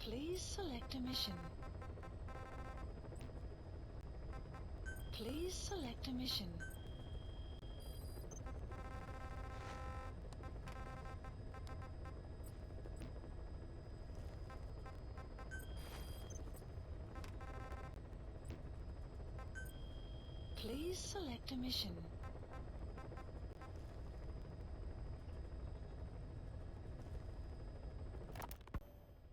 Please select a mission. Please select a mission. Please select a mission.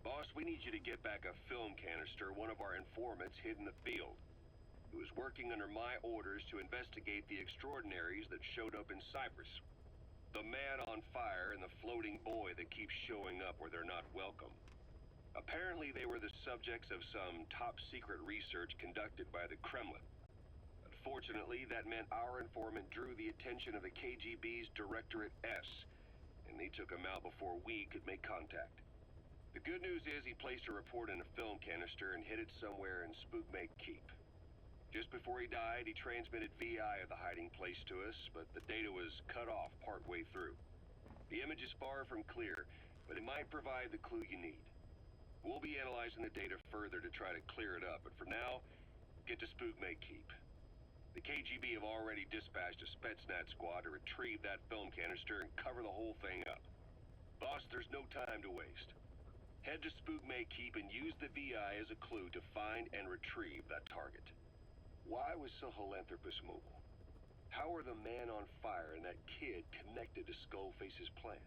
Boss, we need you to get back a film canister one of our informants hid in the field. He was working under my orders to investigate the extraordinaries that showed up in Cyprus. The man on fire and the floating boy that keeps showing up where they're not welcome. Apparently they were the subjects of some top-secret research conducted by the Kremlin. Unfortunately, that meant our informant drew the attention of the KGB's Directorate S, and they took him out before we could make contact. The good news is he placed a report in a film canister and hid it somewhere in Spookmake Keep. Just before he died, he transmitted VI of the hiding place to us, but the data was cut off partway through. The image is far from clear, but it might provide the clue you need. We'll be analyzing the data further to try to clear it up, but for now, get to Spookmake Keep. The KGB have already dispatched a Spetsnaz squad to retrieve that film canister and cover the whole thing up. Boss, there's no time to waste. Head to Spookmake Keep and use the VI as a clue to find and retrieve that target. Why was Sahelanthropus mobile? How are the man on fire and that kid connected to Skullface's plan?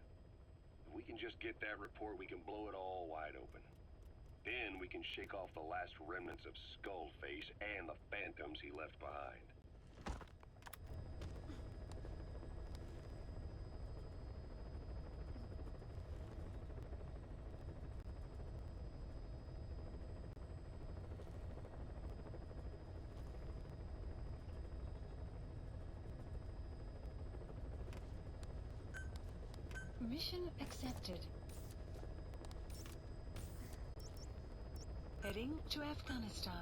If we can just get that report, we can blow it all wide open. Then we can shake off the last remnants of Skullface and the phantoms he left behind. Mission accepted. Heading to Afghanistan.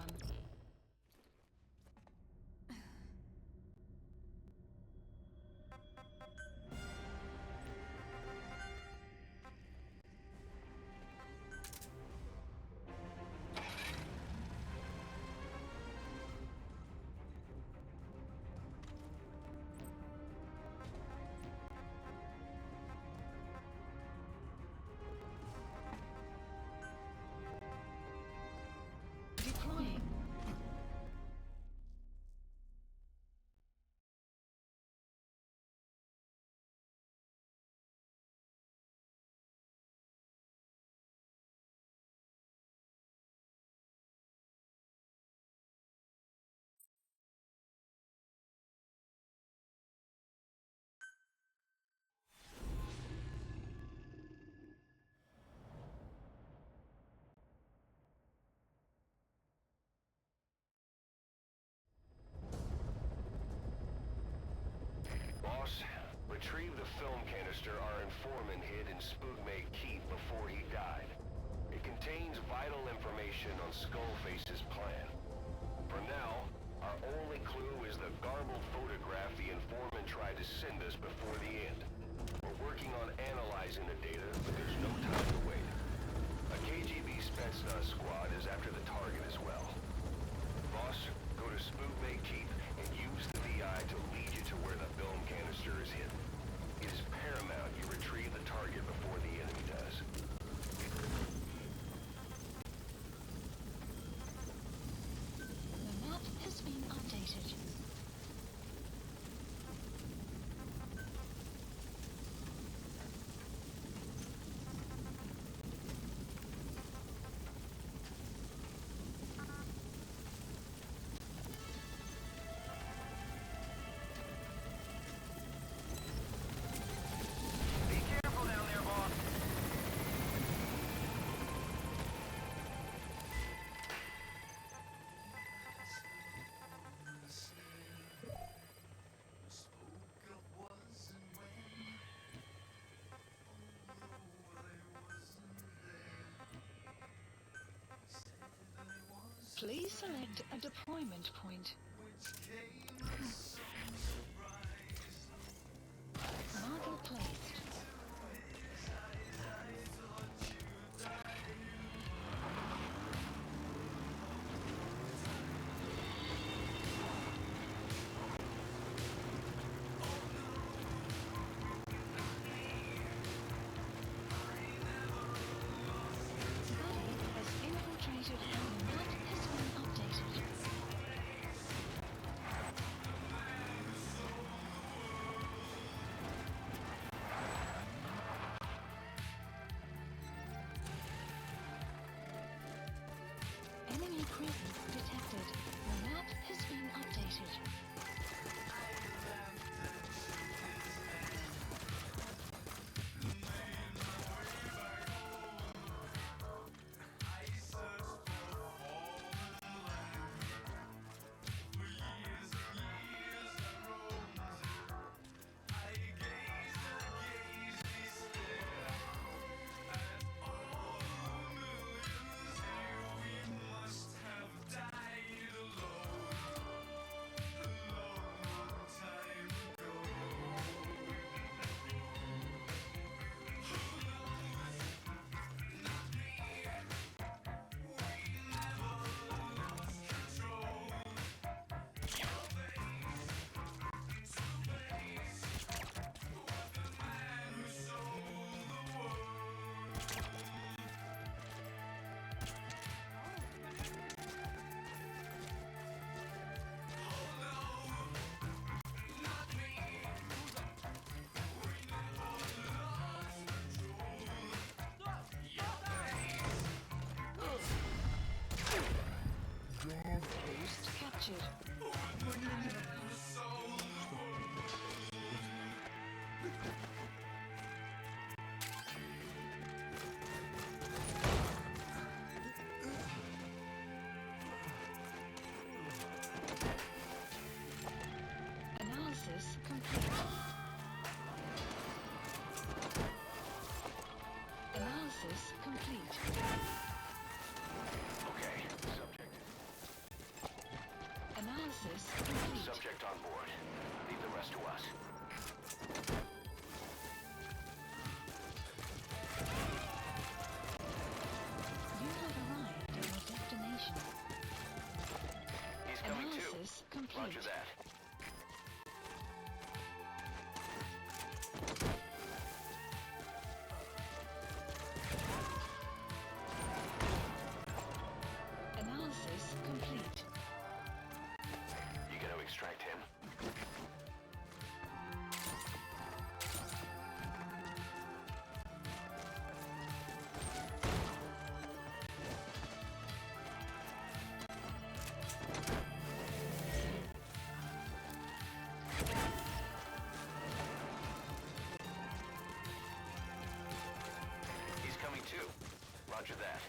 Deploying. Boss, retrieve the film canister our informant hid in Spookmake Keep before he died. It contains vital information on Skullface's plan. For now, our only clue is the garbled photograph the informant tried to send us before the end. We're working on analyzing the data, but there's no time to wait. A KGB Spetsnaz squad is after the target as well. Boss, go to Spookmake Keep and use the VI to lead you to where the film canister is hidden. It is paramount you retrieve the target before the enemy does. The map has been updated. Please select a deployment point. Marker placed. presence detected. The map has been updated. Post captured. Analysis complete. Analysis complete. Okay, subject. Analysis complete. Subject on board. Leave the rest to us. You have arrived at your destination. He's coming too. Analysis complete. Roger that. Analysis complete. You gonna extract him? He's coming too. Roger that.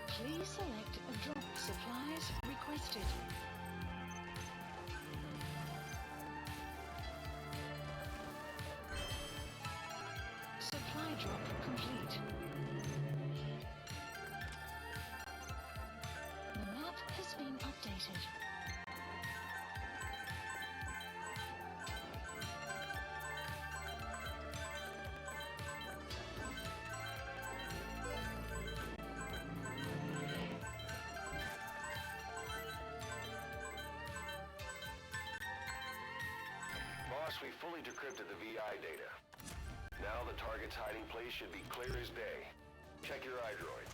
Please select a drop. Supplies requested. Supply drop complete. The map has been updated. Boss, we fully decrypted the VI data. Now the target's hiding place should be clear as day. Check your iDroid.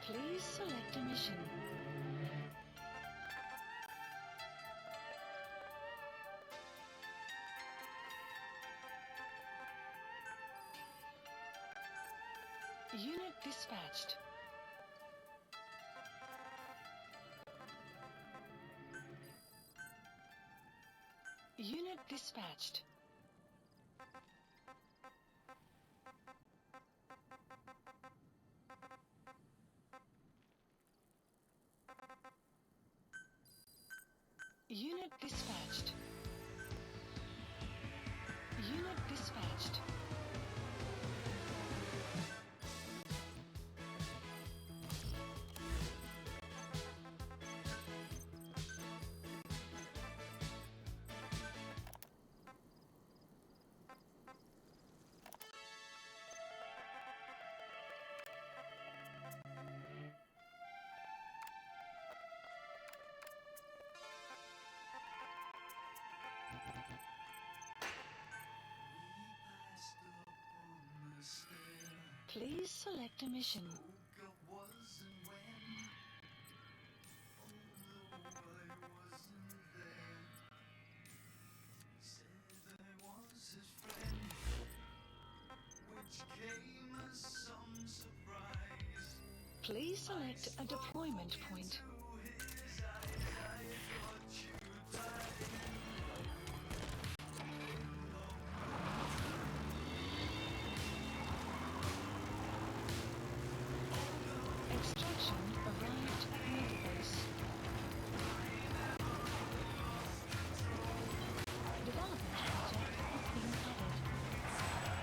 Please select a mission. Unit dispatched. Unit dispatched. Unit dispatched. Unit dispatched. Please select a mission. Please select a deployment point. Extraction arrived at mid-base. Development project has been added.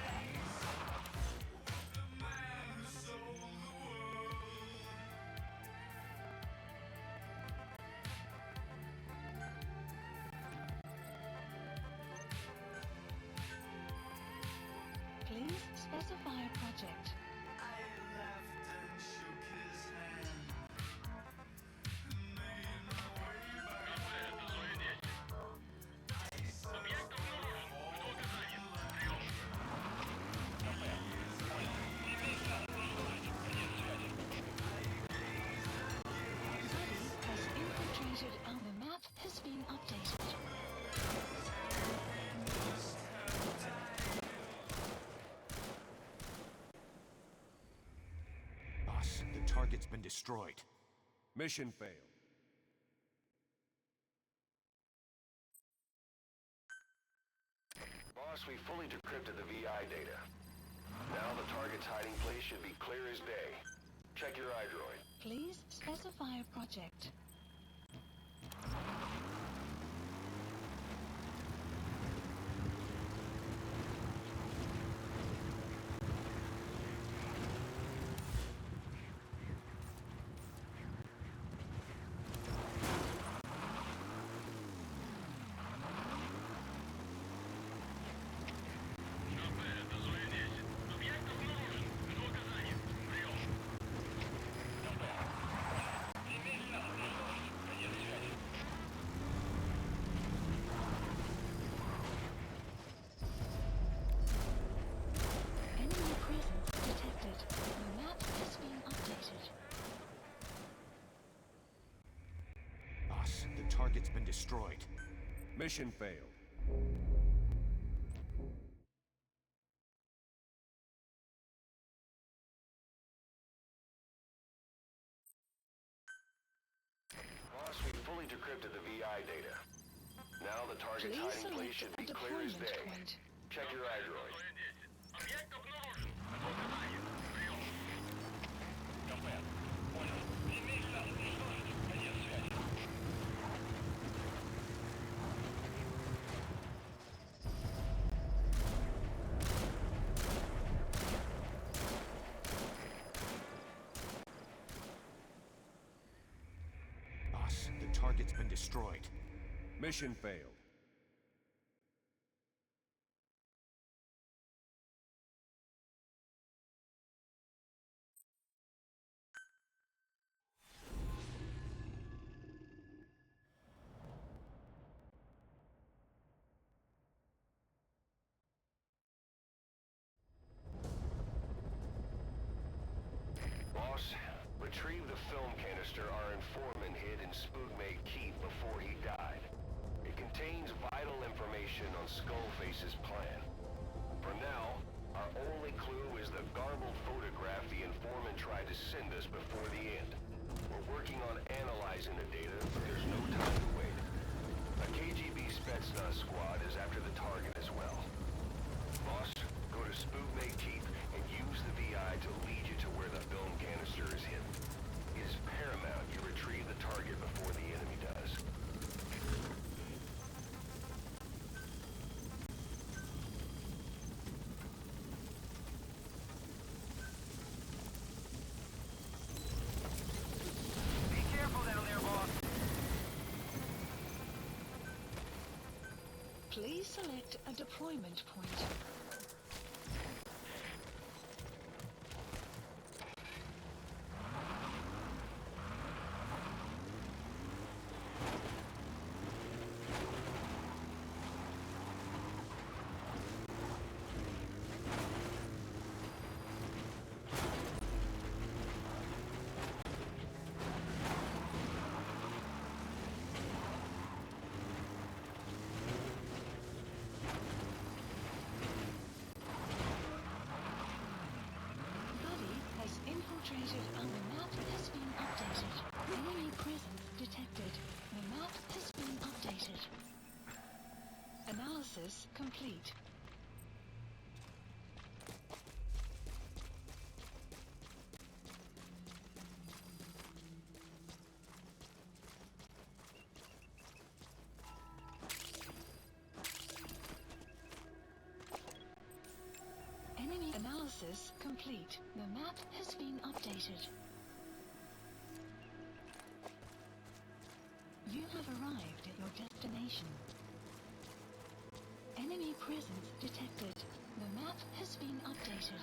Please specify a project. Has infiltrated and the map has been updated. Boss, the target's been destroyed. Mission failed. Boss, we fully decrypted the VI data. Now the target's hiding place should be clear as day. Check your iDroid. Please specify a project. Enemy presence detected. The map has been updated. Boss, the target's been destroyed. Mission failed. Boss, we fully decrypted the VI data. Now the target's Please hiding place select should a be clear as deployment day. point. Check your iDroid. Boss, the target's been destroyed. Mission failed. Boss, retrieve the film canister our informant hid in Spookmate Keep before he died. It contains vital information on Skullface's plan. For now, our only clue is the garbled photograph the informant tried to send us before the end. We're working on analyzing the data, but there's no time to wait. A KGB Spetsnaz squad is after the target as well. Boss, go to Spookmate Keep and use the VI to lead you to where the film canister is hidden. It is paramount you retrieve the target before the enemy does. Be careful down there, boss. Please select a deployment point. detected. The map has been updated. Analysis complete. Enemy analysis complete. The map has been updated. You have arrived at your destination. Enemy presence detected. The map has been updated.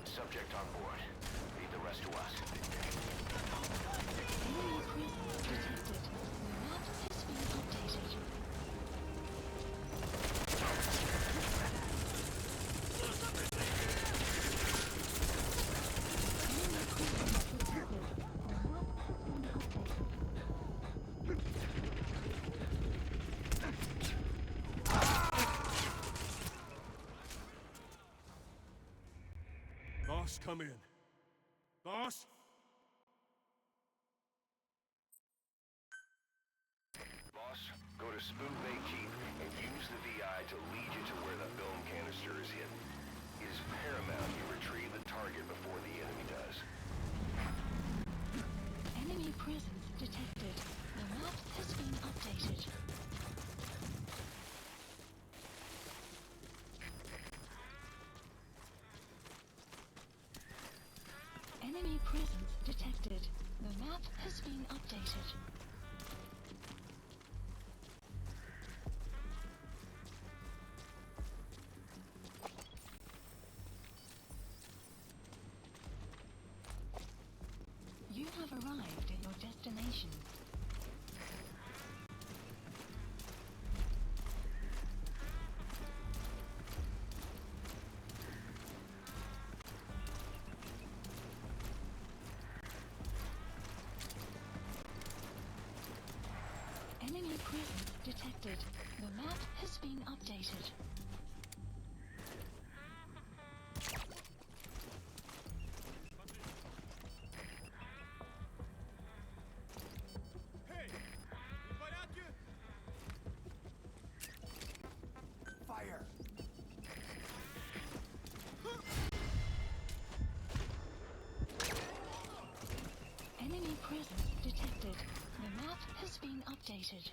Subject on board. Leave the rest to us. Enemy presence detected. The map has been updated. Enemy presence detected. The map has been updated. Boss, come in. Boss? Boss, go to Spoon Bay Keep and use the VI to lead you to where the film canister is hidden. It is paramount you retrieve the target before the enemy does. Enemy presence detected. The map has been updated. Enemy presence detected. The map has been updated. You have arrived at your destination. Enemy presence detected. The map has been updated. Hey! В порядке? Fire! Enemy presence detected. The map has been updated.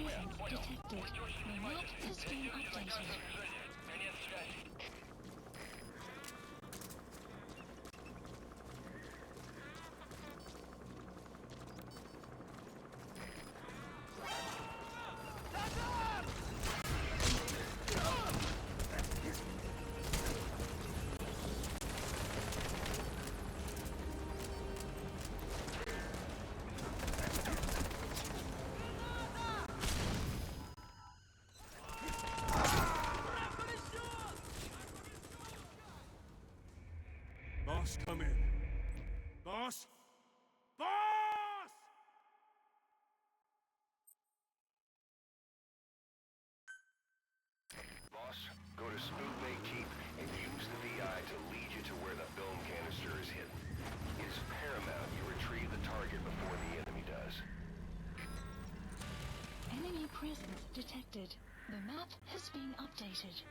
presence detected. The map has been updated. Конец связи. Boss, come in. Boss? Boss! Boss, go to Spook Bay Keep and use the VI to lead you to where the film canister is hidden. It is paramount you retrieve the target before the enemy does. Enemy presence detected. The map has been updated.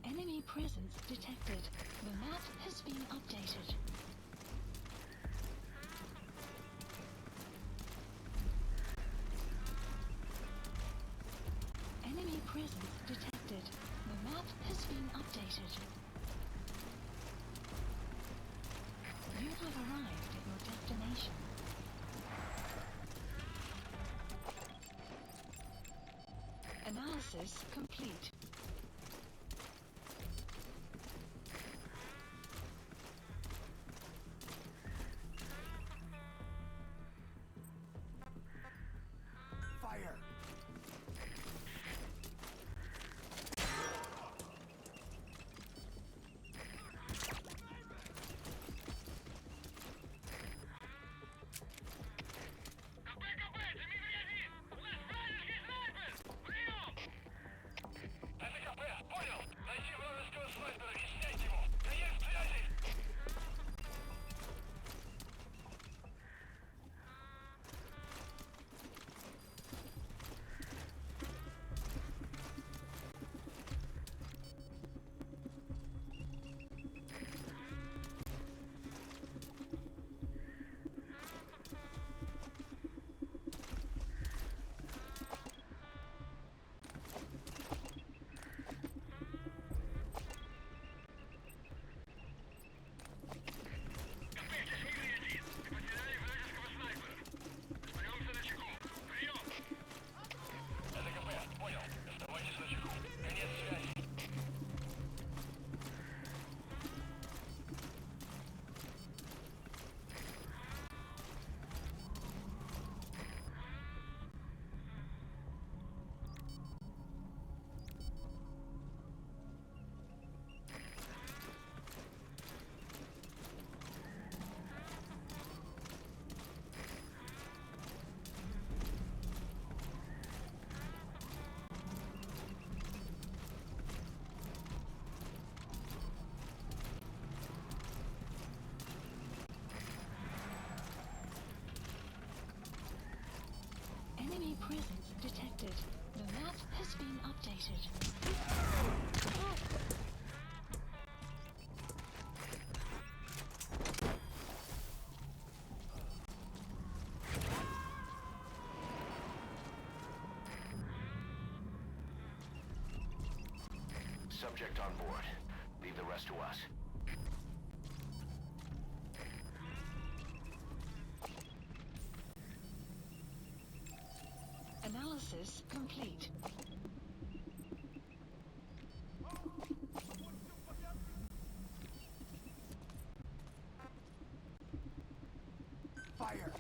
Enemy presence detected. The map has been updated. Enemy presence detected. The map has been updated. You have arrived at your destination. Analysis complete. Fire! Понял! Найди вражеского снайпера и снять его! Конец связи! Потеряли вражеского снайпера. Остаемся на чеку. Прием! Это КП. Понял. Оставайтесь на чеку. Конец связи. Enemy presence detected. The map has been updated. Subject on board. Leave the rest to us. Analysis complete. Fire!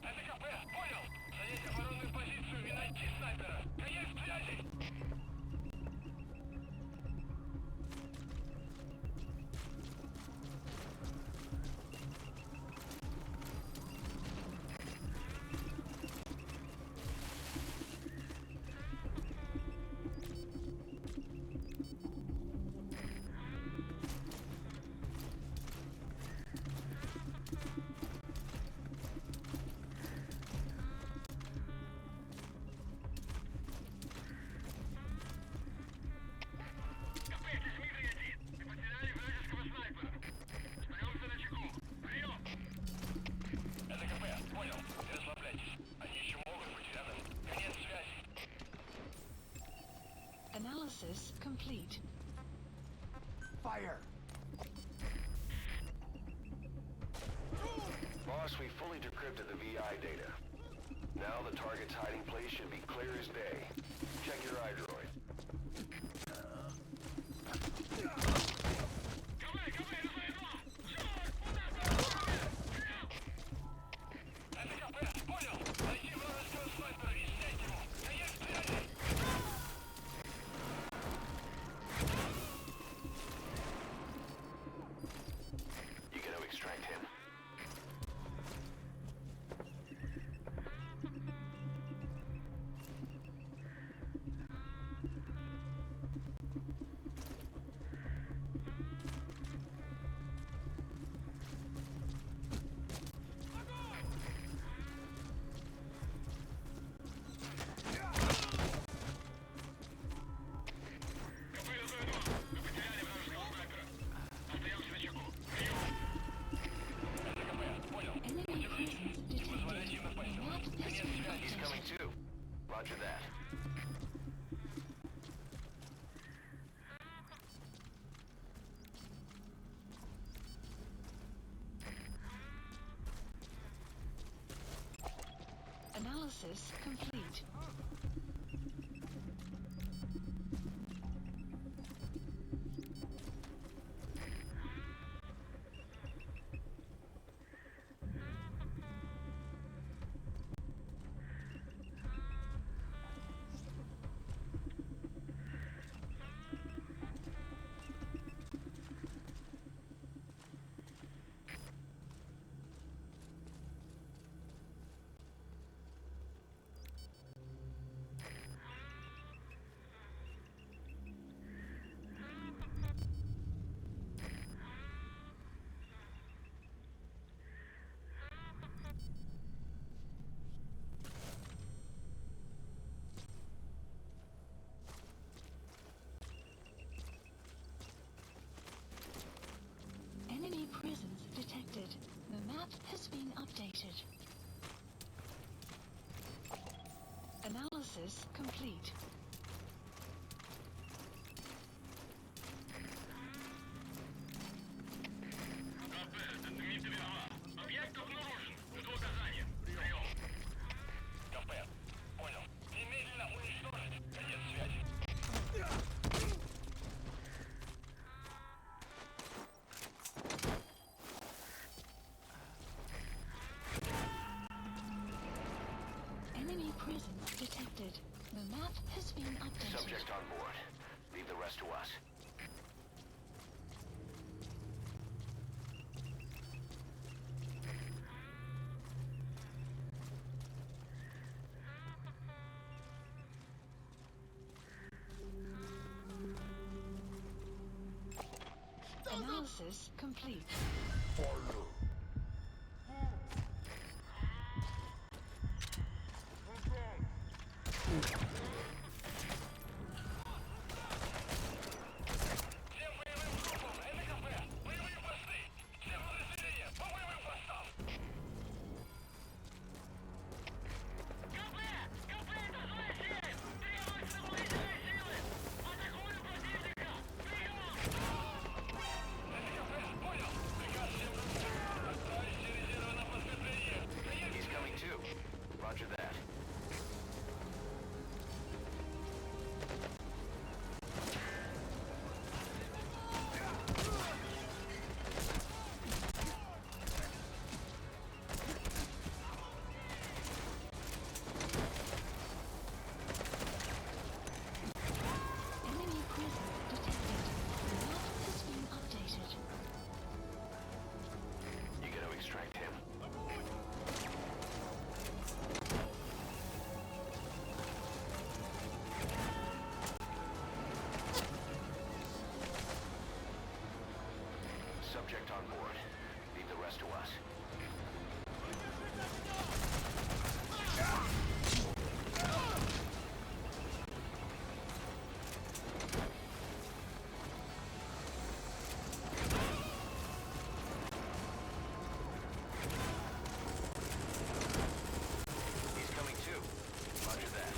Это КП. Понял. Занять оборонную позицию и найти снайпера. Конец связи. Analysis complete. Fire! Boss, we fully decrypted the VI data. Now the target's hiding place should be clear as day. Check your iDroid. You gonna extract him? Enemy presence detected. The map has been He's coming updated. too. Roger that. Analysis complete. Enemy presence detected. The map has been updated. Analysis complete. Объект обнаружен. Жду указания. Прием. КП. Понял. Немедленно уничтожить. Конец связи. Enemy presence detected. The map has been updated. Subject on board. Leave the rest to us. Analysis complete. Всем боевым группам НКП. Боевые посты. Всем подразделениям по боевым постам. КП! КП, это злая сеть! Требуются дополнительные силы! Атакуем противника! Прием! НКП, понял. Приказ всем группам. Отправить все резервы на подкрепление. He's coming too. Roger that. Enemy presence detected. The map has been updated. You gonna extract him? Subject on board. Leave the rest to us. He's coming too. Roger that.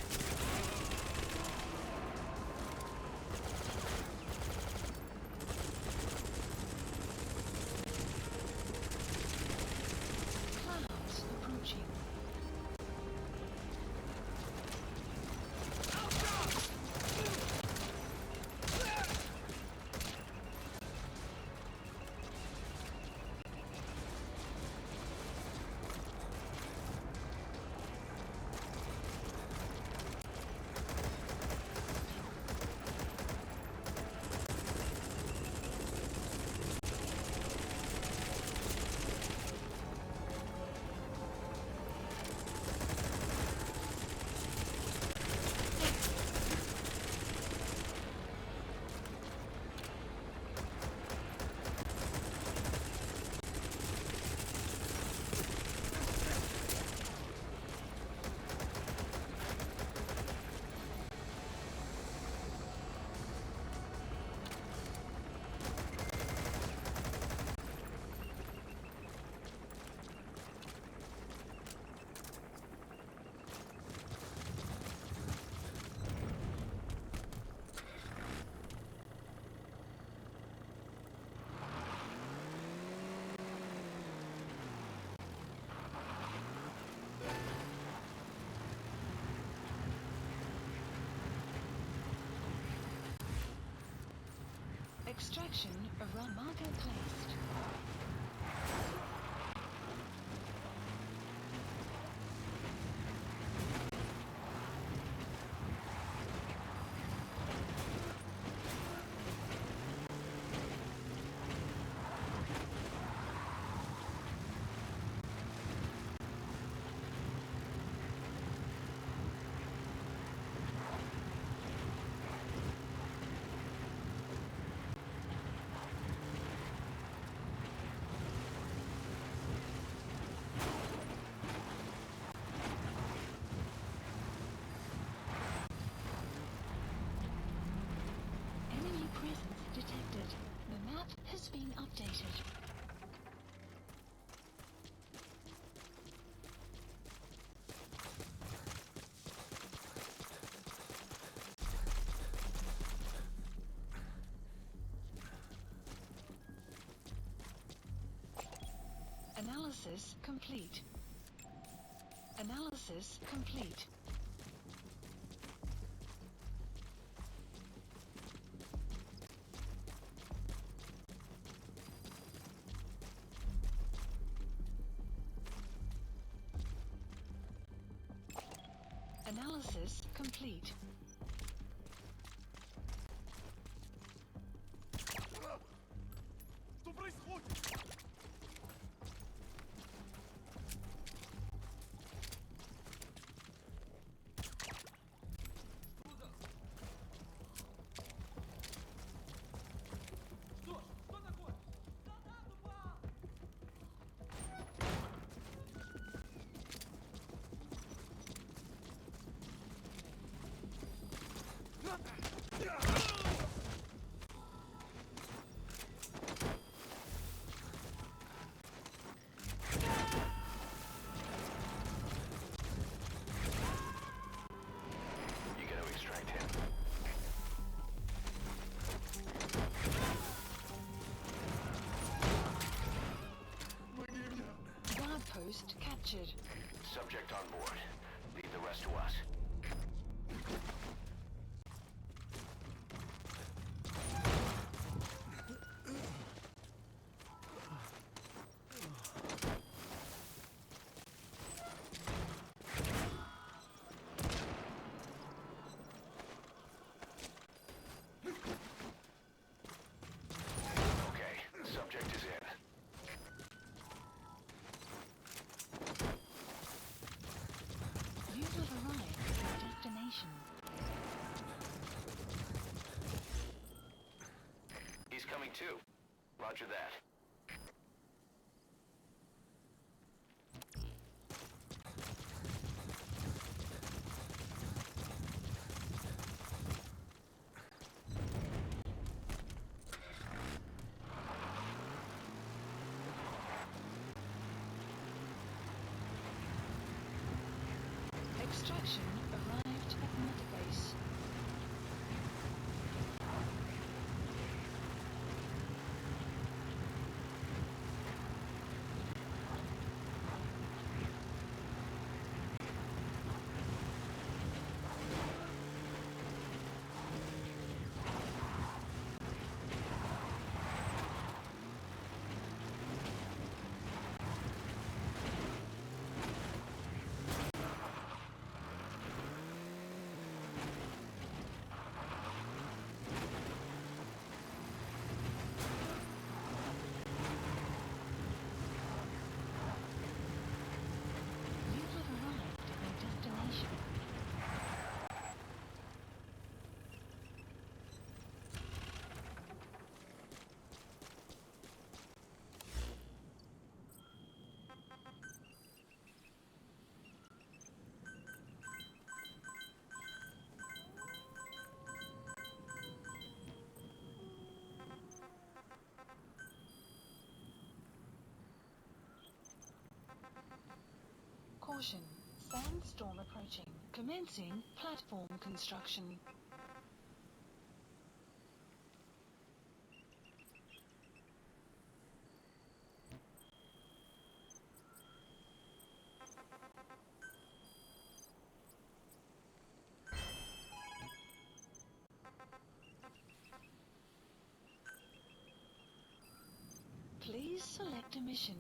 Extraction around marker placed. Enemy presence detected. The map has been updated. Analysis complete. Analysis complete. Analysis complete. Что происходит? You gotta extract him. Guard post captured. Subject on board. Leave the rest to us. Okay, subject is in. You have arrived at your destination. He's coming too. Roger that. Extraction arrived at mother base. You have arrived at your destination. Caution. Sandstorm approaching. Commencing platform construction. Please select a mission.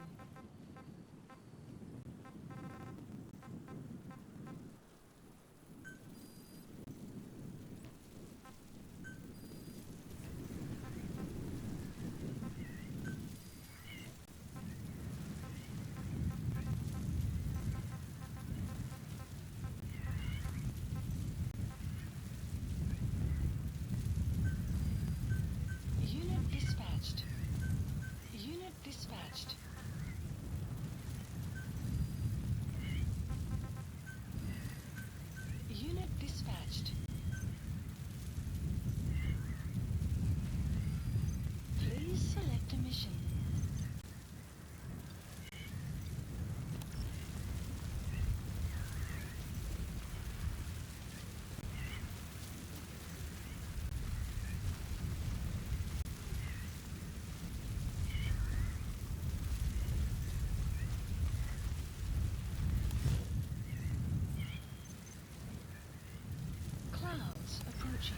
Unit dispatched. Unit dispatched. Unit dispatched. Please select a mission. Clouds approaching.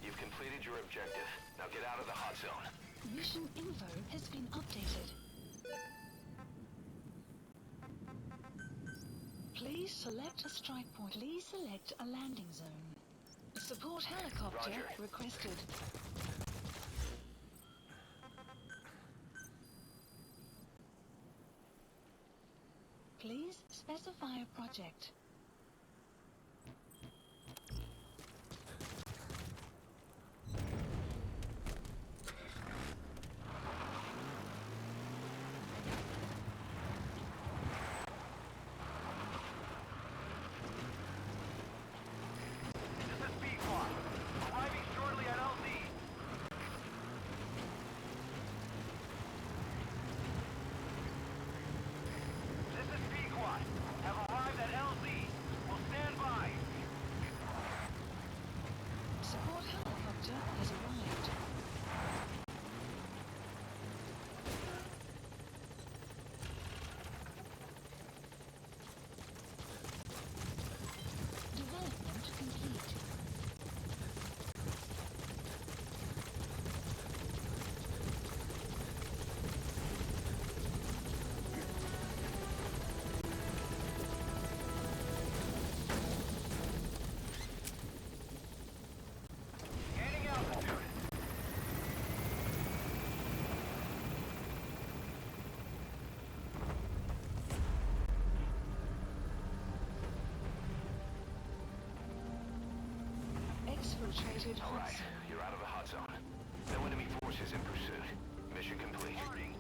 You've completed your objective. Now get out of the hot zone. Mission info has been updated. Please select a strike point. Please select a landing zone. Support helicopter Roger. requested. Please specify a project. This is P-Quad. Arriving shortly at LZ. This is P-Quad. Have arrived at LZ. Will stand by. Support helicopter has arrived. Development complete. Gaining altitude. Exfiltrated All hot right, zone. you're out of the hot zone. No enemy forces in pursuit. Mission complete. Warning.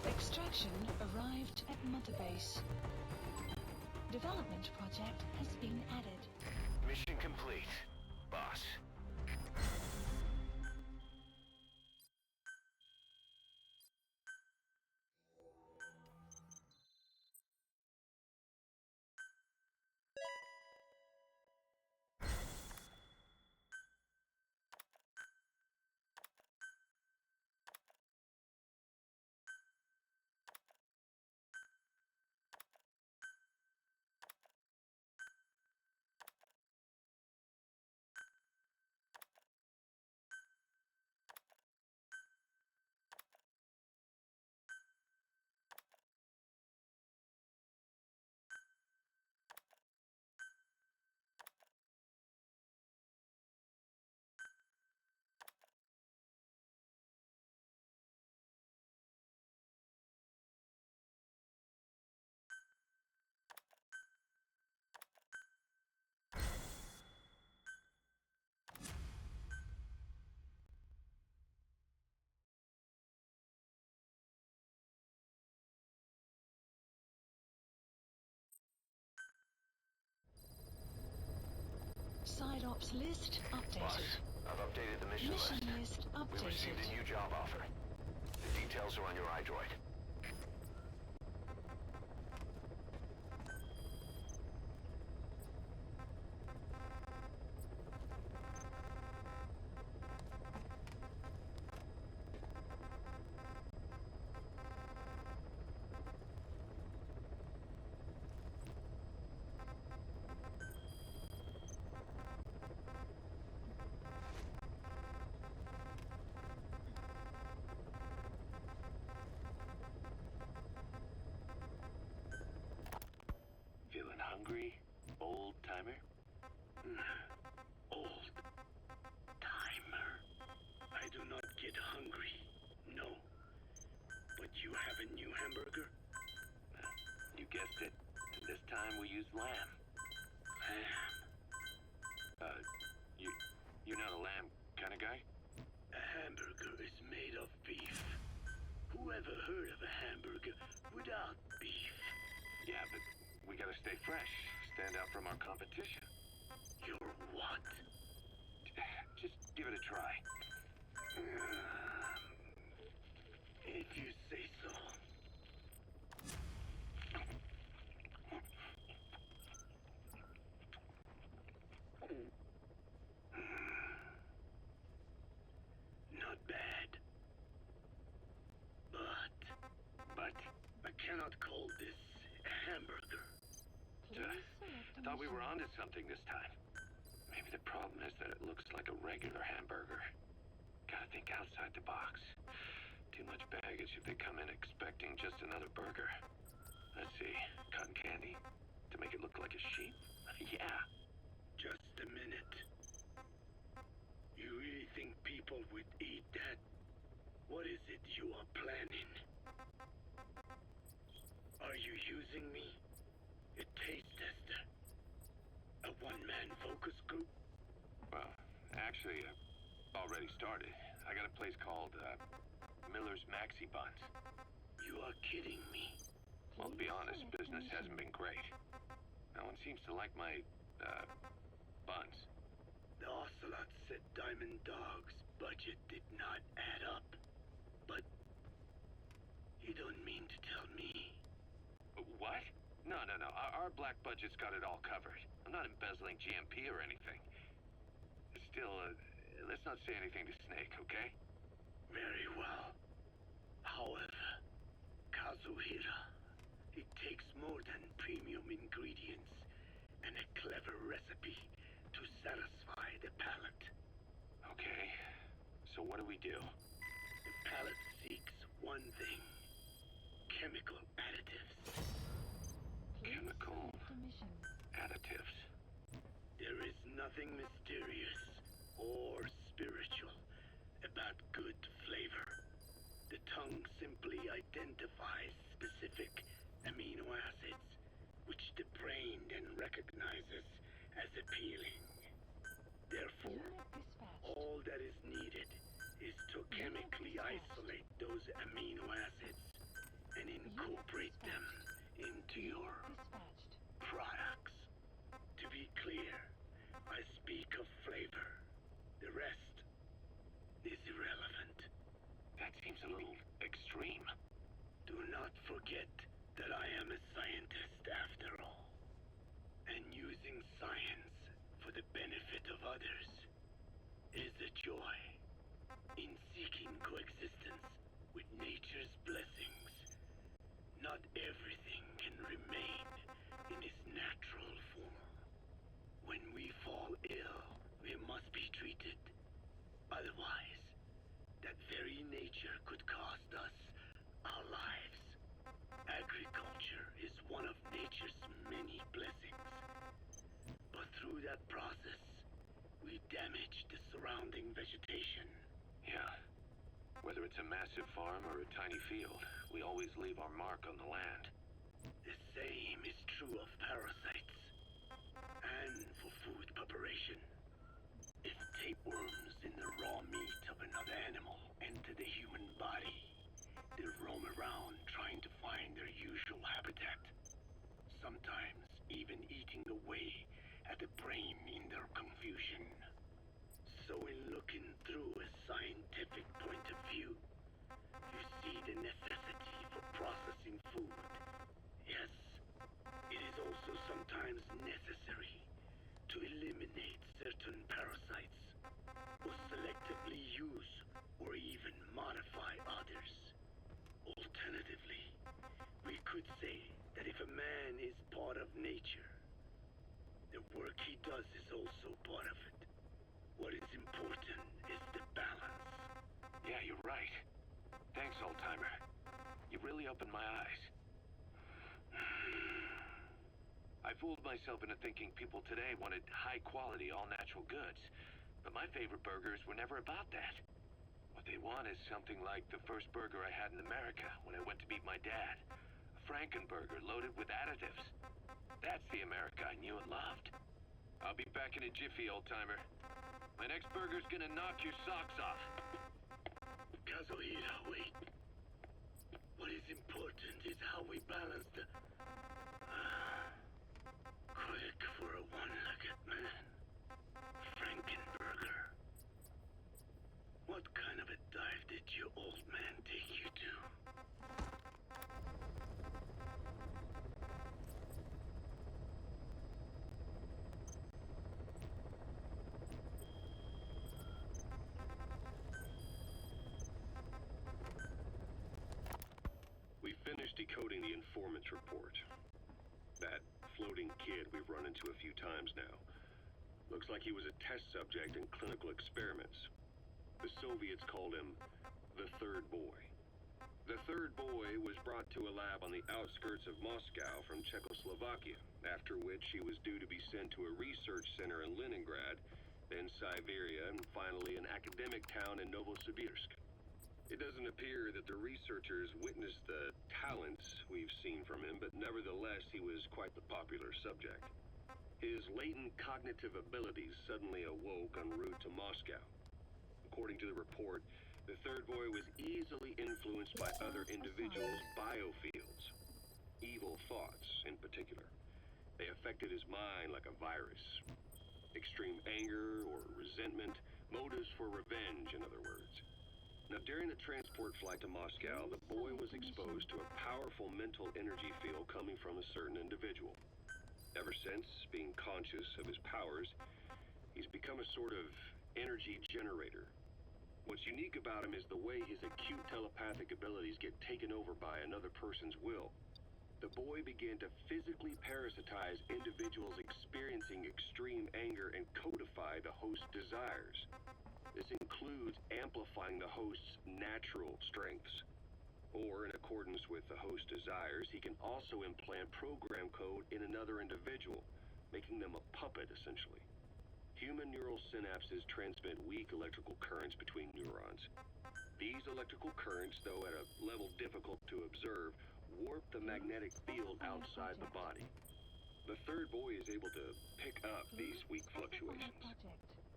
Extraction arrived at Mother Base. Development project has been added. Mission complete, boss. Ops list Boss, updated. I've updated the mission Mission list. list We received a updated. new job offer. The details are on your iDroid. Feeling hungry, old timer? Old timer. I do not get hungry. No. But you have a new hamburger? You guessed it. And this time we used lamb. Lamb. You're not a lamb kind of guy? A hamburger is made of beef. Who ever heard of a hamburger without beef? Yeah, but we gotta stay fresh. Stand out from our competition. You're what? Just give it a try. If you say so. Not bad. But I cannot call this a hamburger. I thought we were onto something this time. Maybe the problem is that it looks like a regular hamburger. Gotta think outside the box. Too much baggage if they come in expecting just another burger. Let's see, cotton candy? To make it look like a sheep? Yeah. Just a minute. You really think people would eat that? What is it you are planning? Are you using me? A taste tester? A one-man focus group? Well, actually, already started. I got a place called, Miller's Maxi Buns. You are kidding me. Well, to be honest, business hasn't been great. No one seems to like my, buns. The Ocelot said Diamond Dog's budget did not add up. But you don't mean to tell me. What? No. Our black budget's got it all covered. I'm not embezzling GMP or anything. Still, let's not say anything to Snake, okay? Very well. However, Kazuhira, it takes more than premium ingredients and a clever recipe to satisfy the palate. Okay. So what do we do? The palate seeks one thing. Chemical additives. Chemical additives. There is nothing mysterious or spiritual about good flavor. The tongue simply identifies specific amino acids, which the brain then recognizes as appealing. Therefore, all that is needed is to chemically isolate those amino acids and incorporate them into your products. To be clear, I speak of flavor. The rest is irrelevant. That seems a little extreme. Do not forget that I am a scientist after all. And using science for the benefit of others is a joy. In seeking coexistence with nature's blessings, not everything can remain in its natural form. When we fall ill, we must be treated. Otherwise, that very nature could cost us our lives. Agriculture is one of nature's many blessings. But through that process, we damage the surrounding vegetation. Yeah. Whether it's a massive farm or a tiny field, we always leave our mark on the land. The same is true of parasites and for food preparation. If tapeworms in the raw meat of another animal enter the human body, they roam around trying to find their usual habitat, sometimes even eating away at the brain in their confusion. So in looking through a scientific point of view, you see the necessity for processing food. Yes, it is also sometimes necessary to eliminate certain parasites, or selectively use or even modify others. Alternatively, we could say that if a man is part of nature, the work he does is also part of it. What is important is the balance. Yeah, you're right. Thanks, old-timer. You really opened my eyes. I fooled myself into thinking people today wanted high-quality, all-natural goods. But my favorite burgers were never about that. What they want is something like the first burger I had in America when I went to meet my dad. A Frankenburger loaded with additives. That's the America I knew and loved. I'll be back in a jiffy, old-timer. My next burger's gonna knock your socks off. Kazuhira, wait. What is important is how we balance the... quick for a one-legged man. Frankenburger. What kind of a dive did your old man take you to? We finished decoding the informant's report. That floating kid we've run into a few times now. Looks like he was a test subject in clinical experiments. The Soviets called him the Third Boy. The Third Boy was brought to a lab on the outskirts of Moscow from Czechoslovakia, after which he was due to be sent to a research center in Leningrad, then Siberia, and finally an academic town in Novosibirsk. It doesn't appear that the researchers witnessed the talents we've seen from him, but nevertheless, he was quite the popular subject. His latent cognitive abilities suddenly awoke en route to Moscow. According to the report, the Third Boy was easily influenced by other individuals' biofields. Evil thoughts, in particular. They affected his mind like a virus. Extreme anger or resentment, motives for revenge, in other words. Now, during the transport flight to Moscow, the boy was exposed to a powerful mental energy field coming from a certain individual. Ever since, being conscious of his powers, he's become a sort of energy generator. What's unique about him is the way his acute telepathic abilities get taken over by another person's will. The boy began to physically parasitize individuals experiencing extreme anger and codify the host's desires. This includes amplifying the host's natural strengths. Or, in accordance with the host's desires, he can also implant program code in another individual, making them a puppet, essentially. Human neural synapses transmit weak electrical currents between neurons. These electrical currents, though at a level difficult to observe, warp the magnetic field outside the body. The Third Boy is able to pick up these weak fluctuations.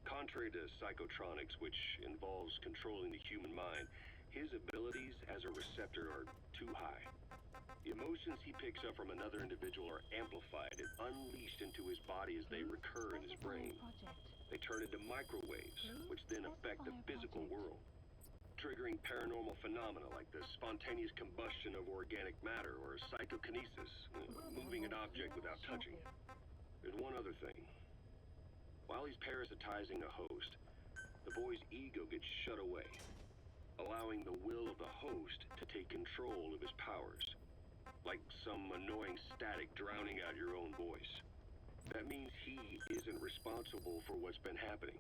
Contrary to psychotronics, which involves controlling the human mind, his abilities as a receptor are too high. The emotions he picks up from another individual are amplified and unleashed into his body as they recur in his brain. They turn into microwaves, which then affect the physical world, triggering paranormal phenomena like the spontaneous combustion of organic matter or psychokinesis, moving an object without touching it. There's one other thing. While he's parasitizing the host, the boy's ego gets shut away, allowing the will of the host to take control of his powers, like some annoying static drowning out your own voice. That means he isn't responsible for what's been happening.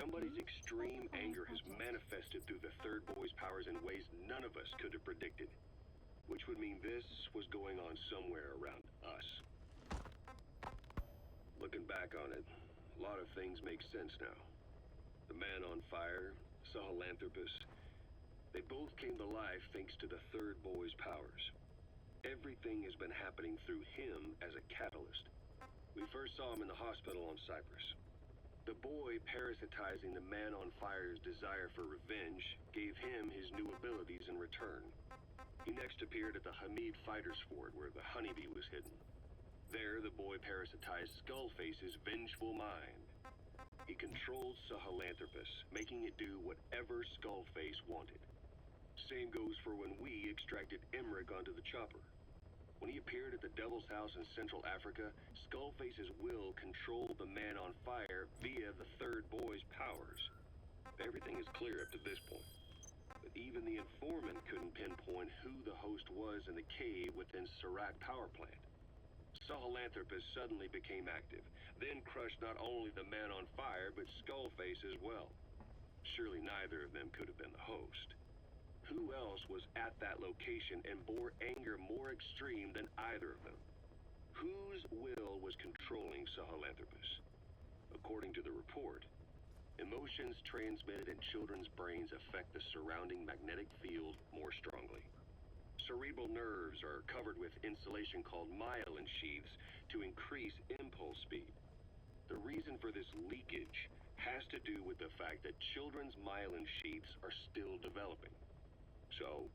Somebody's extreme anger has manifested through the Third Boy's powers in ways none of us could have predicted, which would mean this was going on somewhere around us. Looking back on it, a lot of things make sense now. The man on fire, Sahelanthropus, they both came to life thanks to the Third Boy's powers. Everything has been happening through him as a catalyst. We first saw him in the hospital on Cyprus. The boy parasitizing the man on fire's desire for revenge gave him his new abilities in return. He next appeared at the Hamid Fighters Fort where the honeybee was hidden. There, the boy parasitized Skullface's vengeful mind. He controlled Sahelanthropus, making it do whatever Skullface wanted. Same goes for when we extracted Emmerich onto the chopper. When he appeared at the Devil's House in Central Africa, Skullface's will controlled the man on fire via the third boy's powers. Everything is clear up to this point. But even the informant couldn't pinpoint who the host was in the cave within Serac power plant. Sahelanthropus suddenly became active, then crushed not only the man on fire, but Skullface as well. Surely neither of them could have been the host. Who else was at that location and bore anger more extreme than either of them? Whose will was controlling Sahelanthropus? According to the report, emotions transmitted in children's brains affect the surrounding magnetic field more strongly. Cerebral nerves are covered with insulation called myelin sheaths to increase impulse speed. The reason for this leakage has to do with the fact that children's myelin sheaths are still developing. So,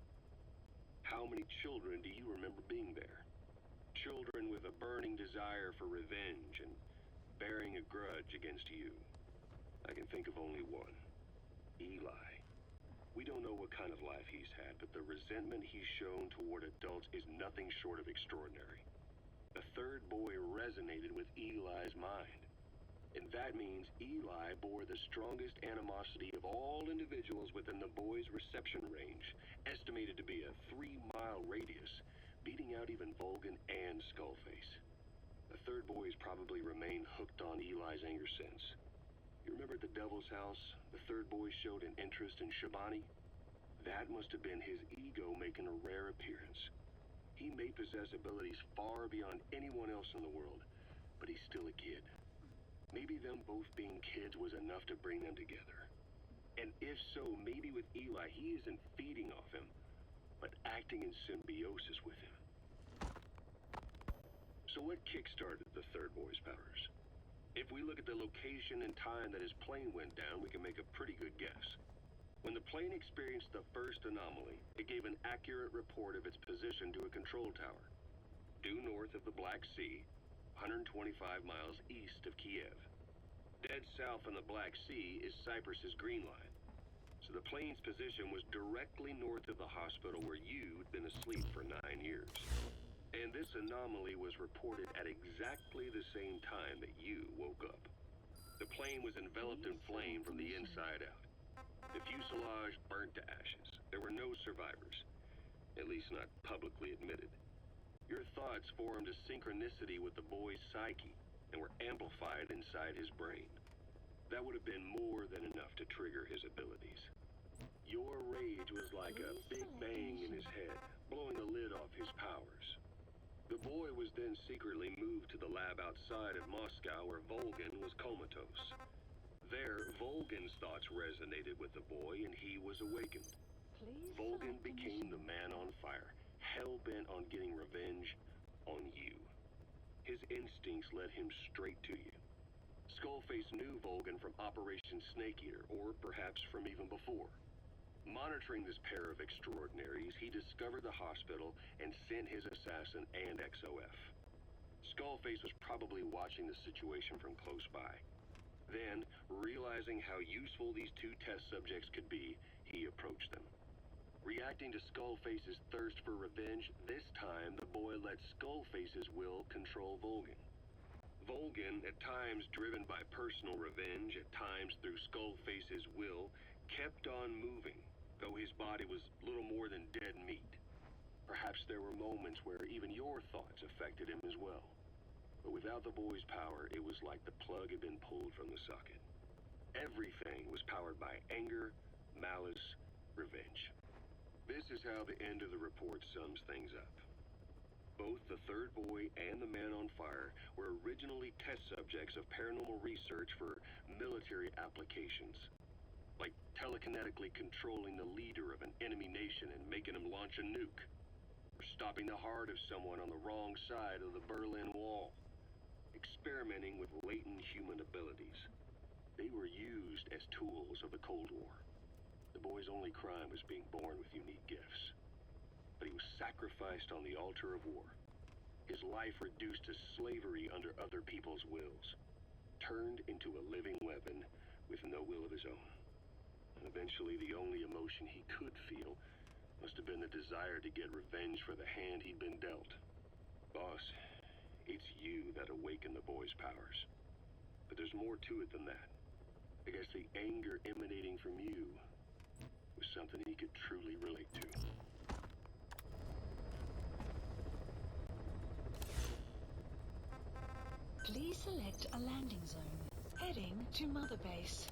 how many children do you remember being there? Children with a burning desire for revenge and bearing a grudge against you. I can think of only one. Eli. We don't know what kind of life he's had, but the resentment he's shown toward adults is nothing short of extraordinary. The third boy resonated with Eli's mind. And that means Eli bore the strongest animosity of all individuals within the boy's reception range, estimated to be a 3-mile radius, beating out even Volgan and Skullface. The third boy has probably remained hooked on Eli's anger since. You remember at the Devil's House, the third boy showed an interest in Shabani? That must have been his ego making a rare appearance. He may possess abilities far beyond anyone else in the world, but he's still a kid. Maybe them both being kids was enough to bring them together. And if so, maybe with Eli, he isn't feeding off him, but acting in symbiosis with him. So what kickstarted the third boy's powers? If we look at the location and time that his plane went down, we can make a pretty good guess. When the plane experienced the first anomaly, it gave an accurate report of its position to a control tower, due north of the Black Sea, 125 miles east of Kiev. Dead south on the Black Sea is Cyprus's Green Line. So the plane's position was directly north of the hospital where you'd been asleep for 9 years. And this anomaly was reported at exactly the same time that you woke up. The plane was enveloped in flame from the inside out. The fuselage burnt to ashes. There were no survivors, at least not publicly admitted. Your thoughts formed a synchronicity with the boy's psyche and were amplified inside his brain. That would have been more than enough to trigger his abilities. Your rage was like a big bang in his head, blowing the lid off his powers. The boy was then secretly moved to the lab outside of Moscow where Volgan was comatose. There, Volgan's thoughts resonated with the boy and he was awakened. Volgan became the man on fire, hell-bent on getting revenge on you. His instincts led him straight to you. Skullface knew Volgan from Operation Snake Eater, or perhaps from even before. Monitoring this pair of extraordinaries, he discovered the hospital and sent his assassin and XOF. Skullface was probably watching the situation from close by. Then, realizing how useful these two test subjects could be, he approached them. Reacting to Skullface's thirst for revenge, this time the boy let Skullface's will control Volgan. Volgan, at times driven by personal revenge, at times through Skullface's will, kept on moving, though his body was little more than dead meat. Perhaps there were moments where even your thoughts affected him as well. But without the boy's power, it was like the plug had been pulled from the socket. Everything was powered by anger, malice, revenge. This is how the end of the report sums things up. Both the third boy and the man on fire were originally test subjects of paranormal research for military applications, like telekinetically controlling the leader of an enemy nation and making him launch a nuke, or stopping the heart of someone on the wrong side of the Berlin Wall, experimenting with latent human abilities. They were used as tools of the Cold War. The boy's only crime was being born with unique gifts. But he was sacrificed on the altar of war. His life reduced to slavery under other people's wills. Turned into a living weapon with no will of his own. And eventually the only emotion he could feel must have been the desire to get revenge for the hand he'd been dealt. Boss, it's you that awakened the boy's powers. But there's more to it than that. I guess the anger emanating from you was something he could truly relate to. Please select a landing zone. Heading to Mother Base.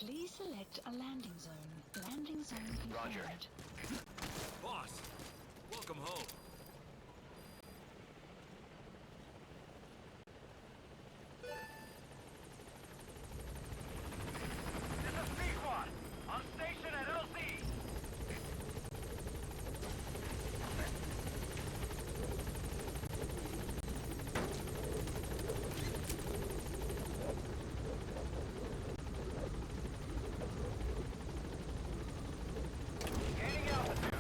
Please select a landing zone. Landing zone confirmed. Roger. Boss, welcome home. This is P-Quad. On station at LZ. Gaining altitude.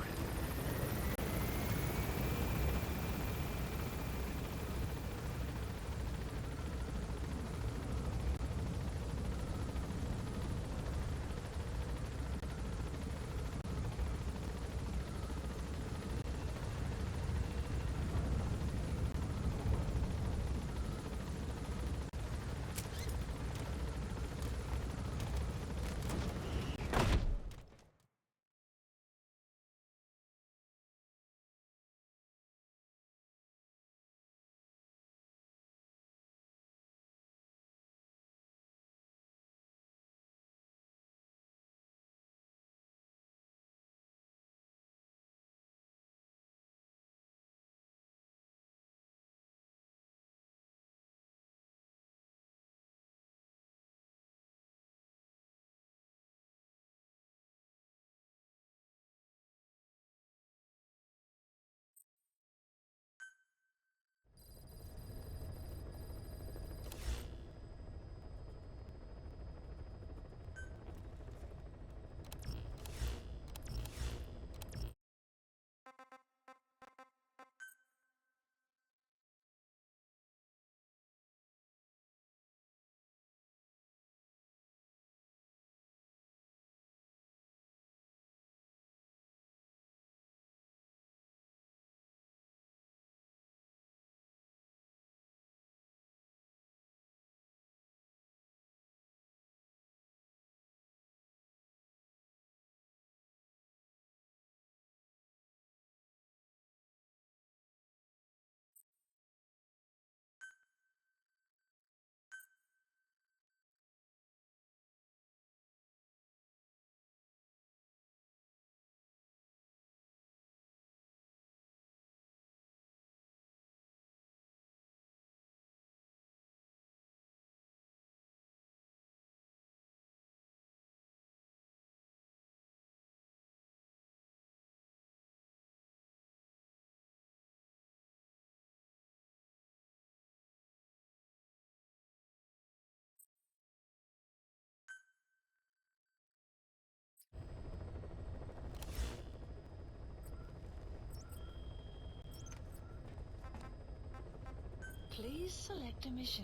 Please select a mission.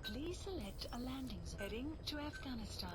Please select a landing zone. Heading to Afghanistan.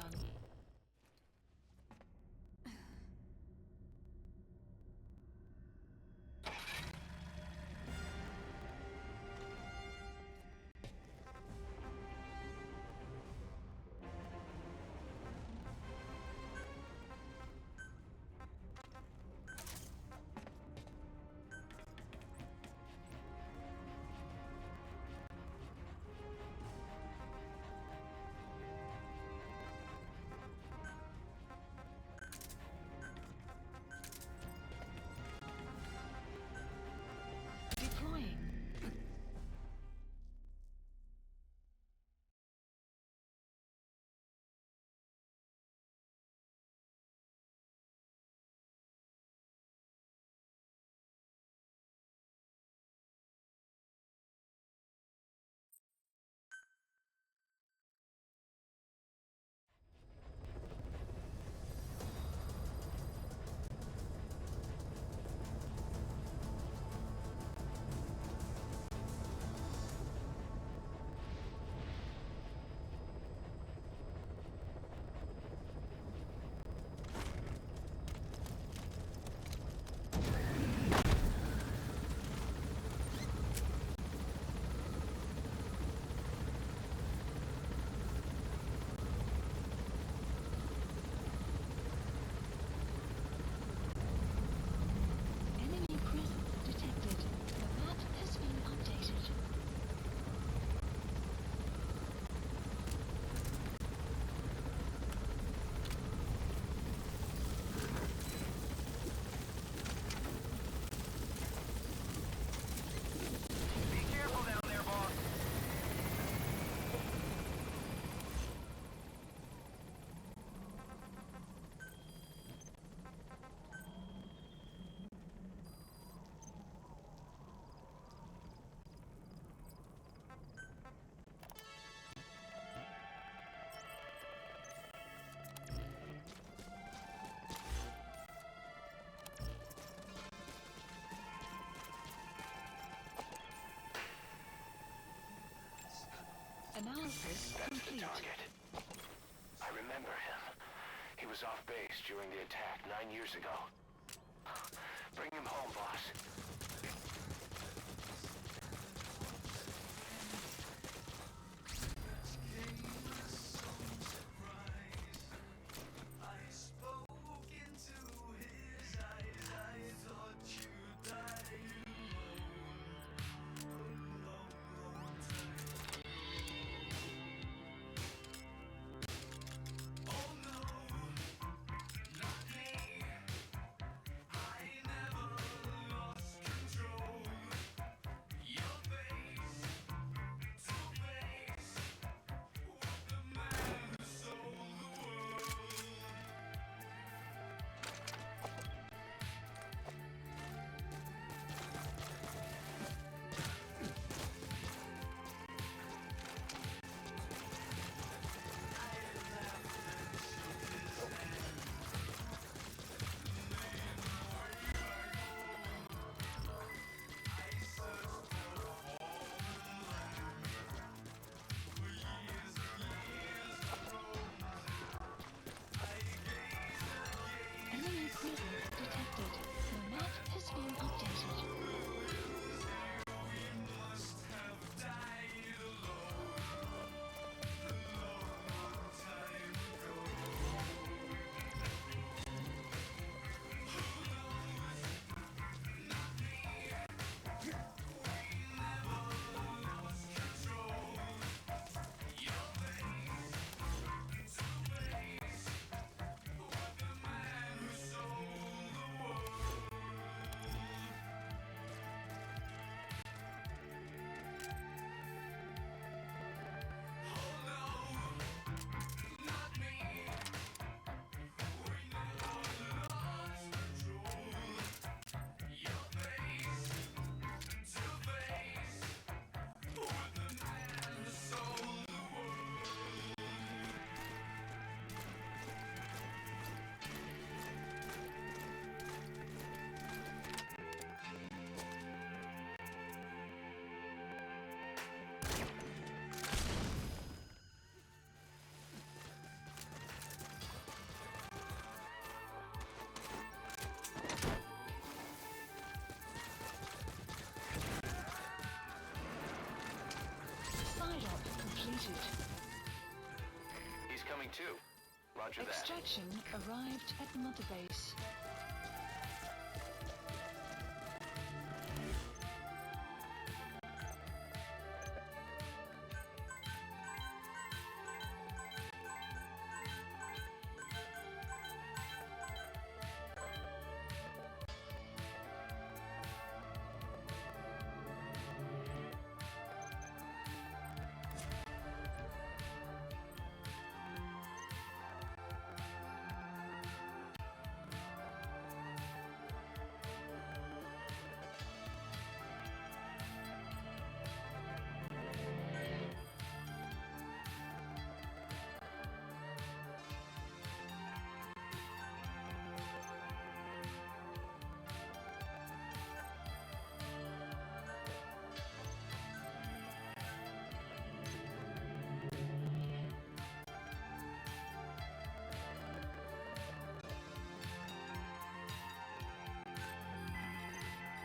Deploying. Enemy presence detected. The map has been updated. Be careful down there, boss. Analysis That's the complete. target. I remember him. He was off base during the attack 9 years ago. Bring him home, boss. Enemy presence detected. The map has been updated. completed. He's coming too. Roger that. Extraction arrived at Mother Base.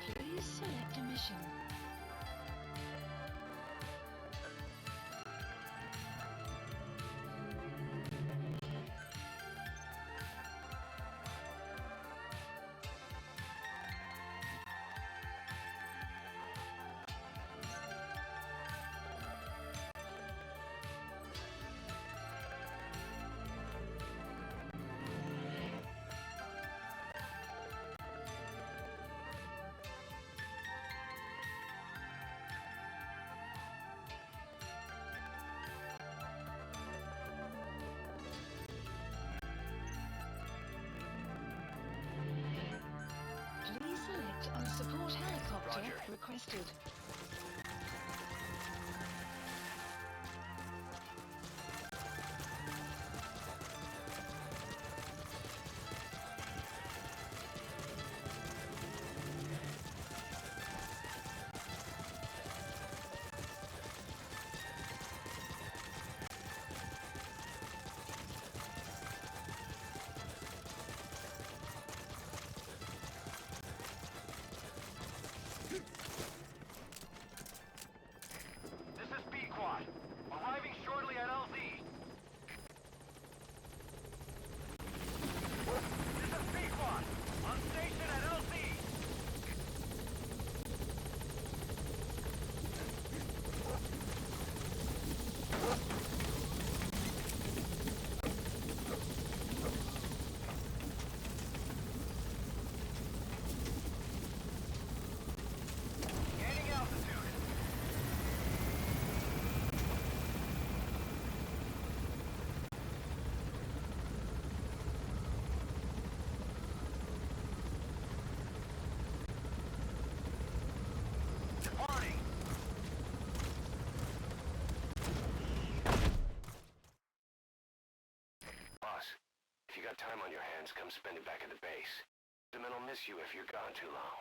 Please select a mission. Please select a support helicopter Roger. requested. This is B-Quad. Arriving shortly at LZ. This is B-Quad. On station at LZ. Gaining altitude. Departing. Boss, if you got time on your hands, come spend it back at the base. The men will miss you if you're gone too long.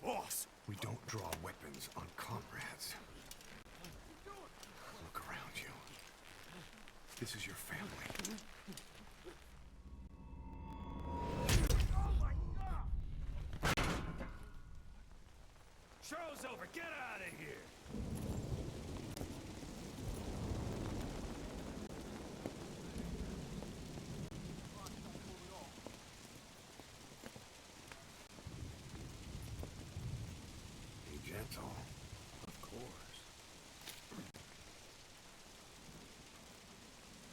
Boss, we don't draw weapons on comrades. Look around you. This is your family. that's all. Of course.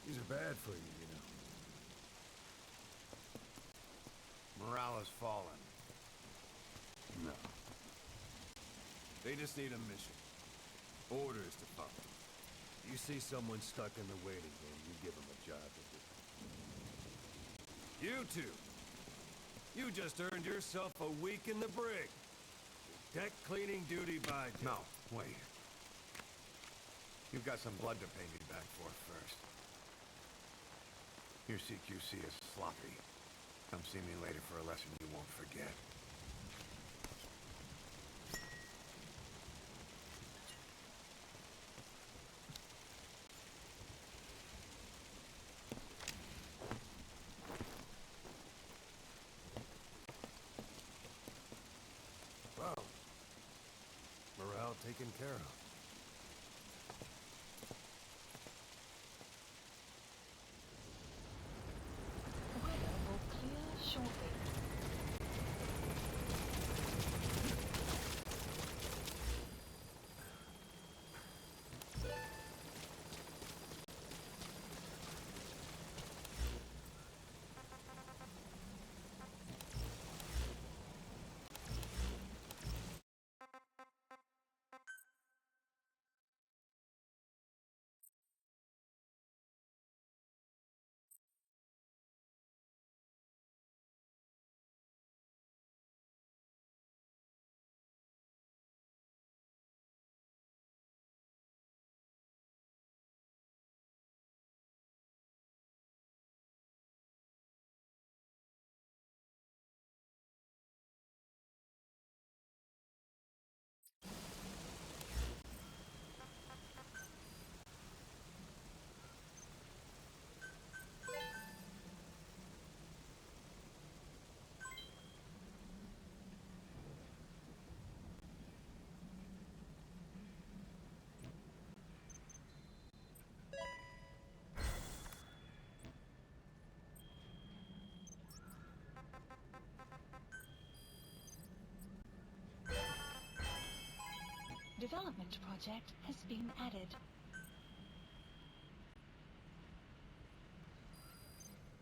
These are bad for you, you know. Morale has fallen. No. They just need a mission. Orders to follow. You see someone stuck in the waiting room, you give them a job to do. You two! You just earned yourself a week in the brig. Deck cleaning duty by day. No, wait. You've got some blood to pay me back for first. Your CQC is sloppy. Come see me later for a lesson you won't forget. Well, morale taken care of. The weather will clear shortly. Development project has been added.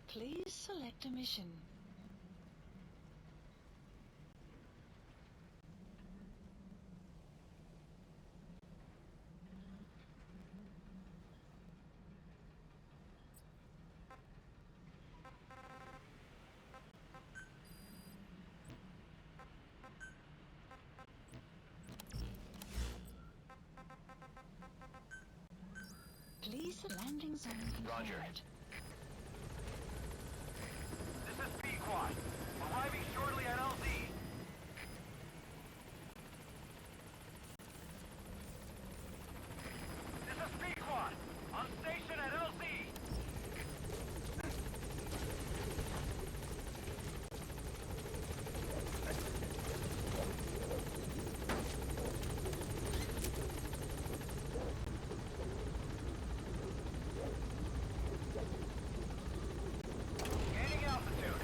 Please select a mission. Please landing zone confirmed. Roger. This is B-Quad. Arriving shortly at LZ. This is B-Quad. On station at LZ. Gaining altitude.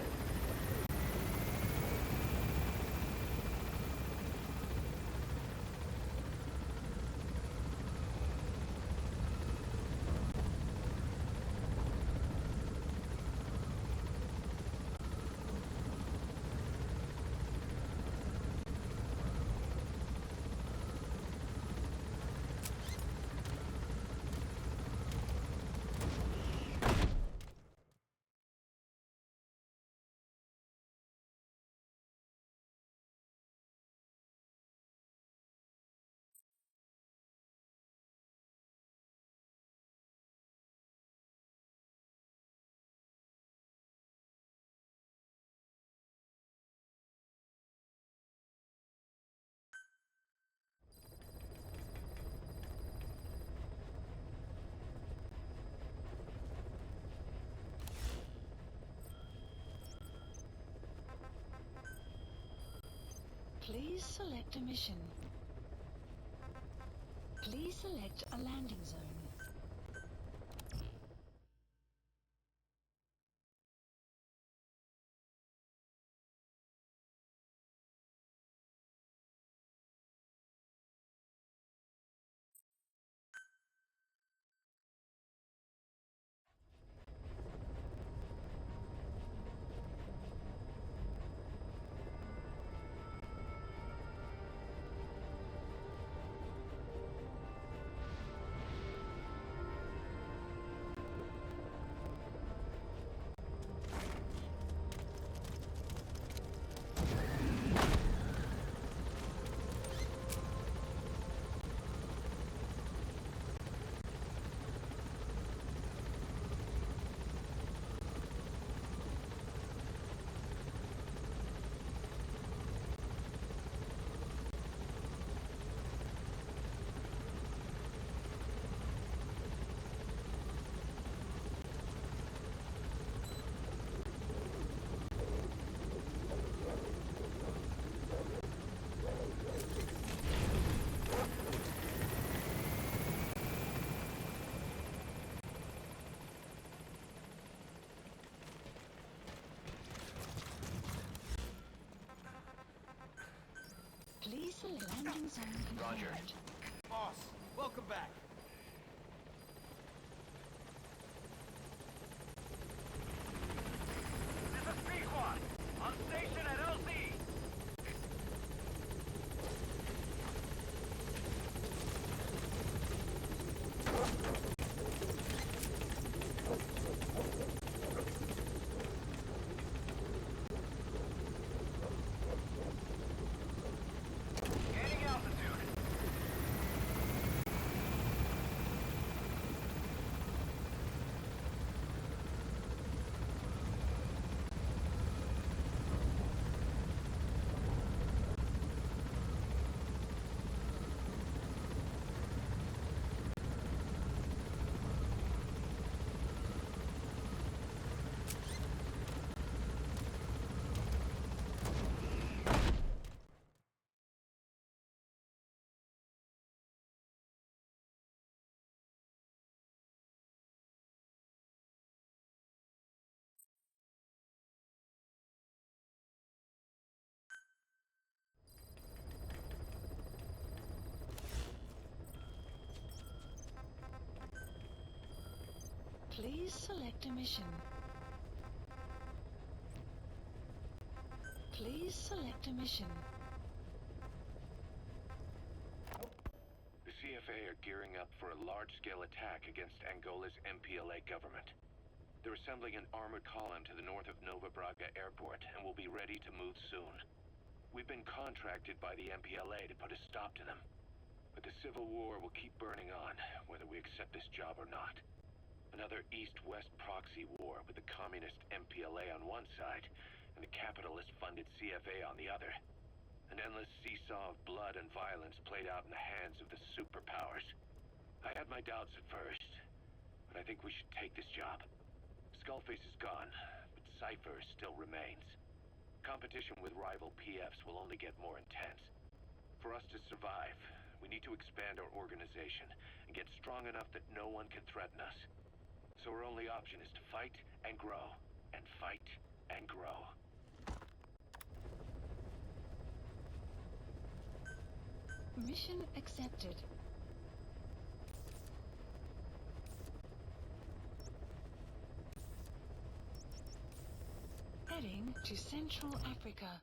Please select a mission. Please select a landing zone. Landing zone Roger. confirmed. Boss, welcome back. This is P-Quad. On station at LZ. Gaining altitude. Please select a mission. Please select a mission. The CFA are gearing up for a large-scale attack against Angola's MPLA government. They're assembling an armored column to the north of Nova Braga Airport and will be ready to move soon. We've been contracted by the MPLA to put a stop to them. But the civil war will keep burning on, whether we accept this job or not. Another East-West proxy war with the communist MPLA on one side and the capitalist-funded CFA on the other. An endless seesaw of blood and violence played out in the hands of the superpowers. I had my doubts at first, but I think we should take this job. Skullface is gone, but Cypher still remains. Competition with rival PFs will only get more intense. For us to survive, we need to expand our organization and get strong enough that no one can threaten us. So our only option is to fight and grow, and fight and grow. Mission accepted. Heading to Central Africa.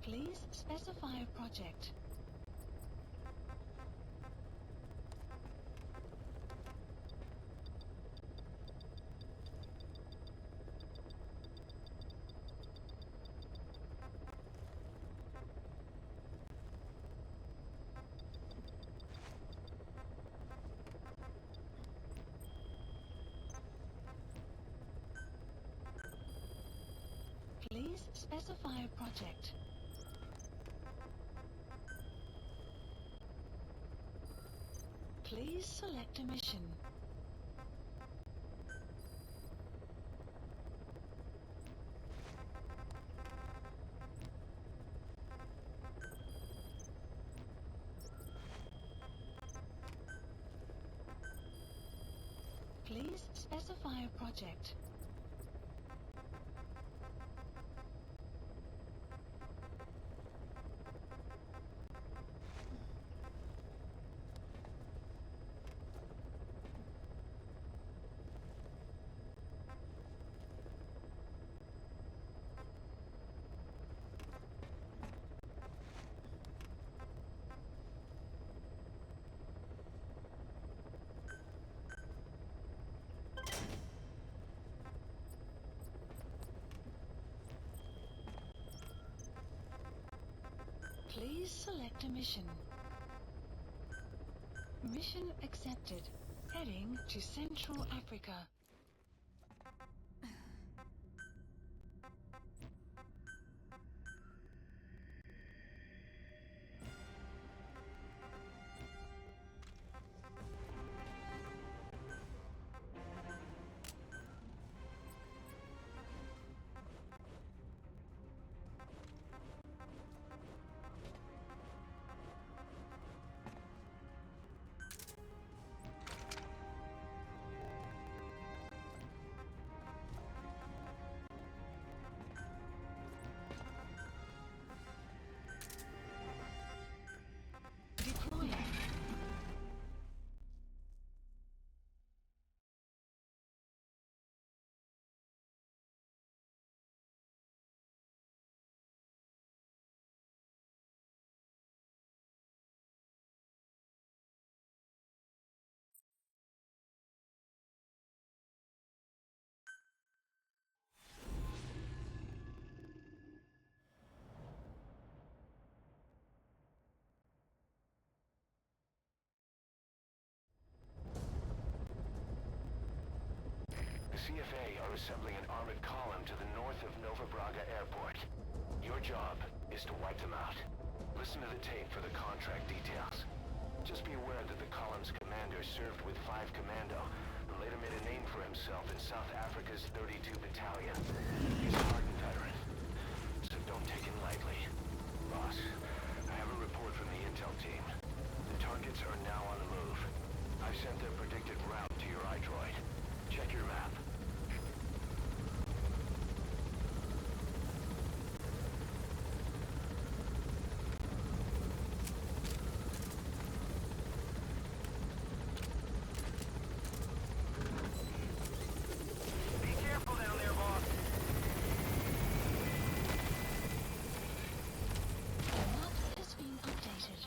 Please specify a project. Please specify a project. Please select a mission. Please specify a project. Please select a mission. Mission accepted. Heading to Central Africa. CFA are assembling an armored column to the north of Nova Braga Airport. Your job is to wipe them out. Listen to the tape for the contract details. Just be aware that the column's commander served with 5 Commando and later made a name for himself in South Africa's 32 Battalion. He's a hardened veteran, so don't take it lightly. Boss, I have a report from the intel team. The targets are now on the move. I've sent their predicted route to your iDroid. Check your map. Be careful down there, boss. The map has been updated.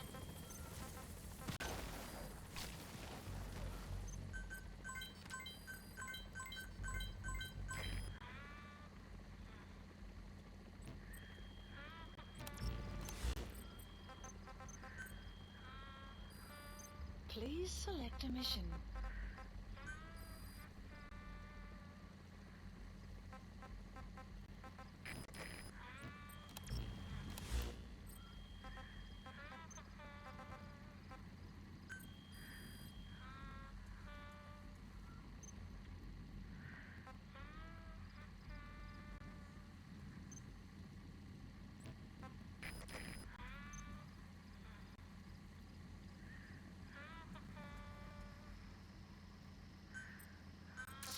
Please select a mission.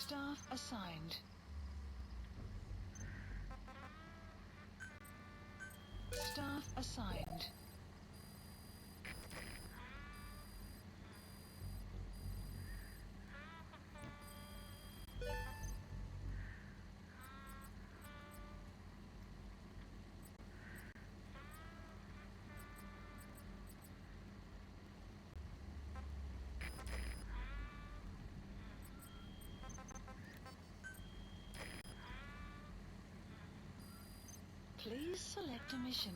Staff assigned. Staff assigned. Please select a mission.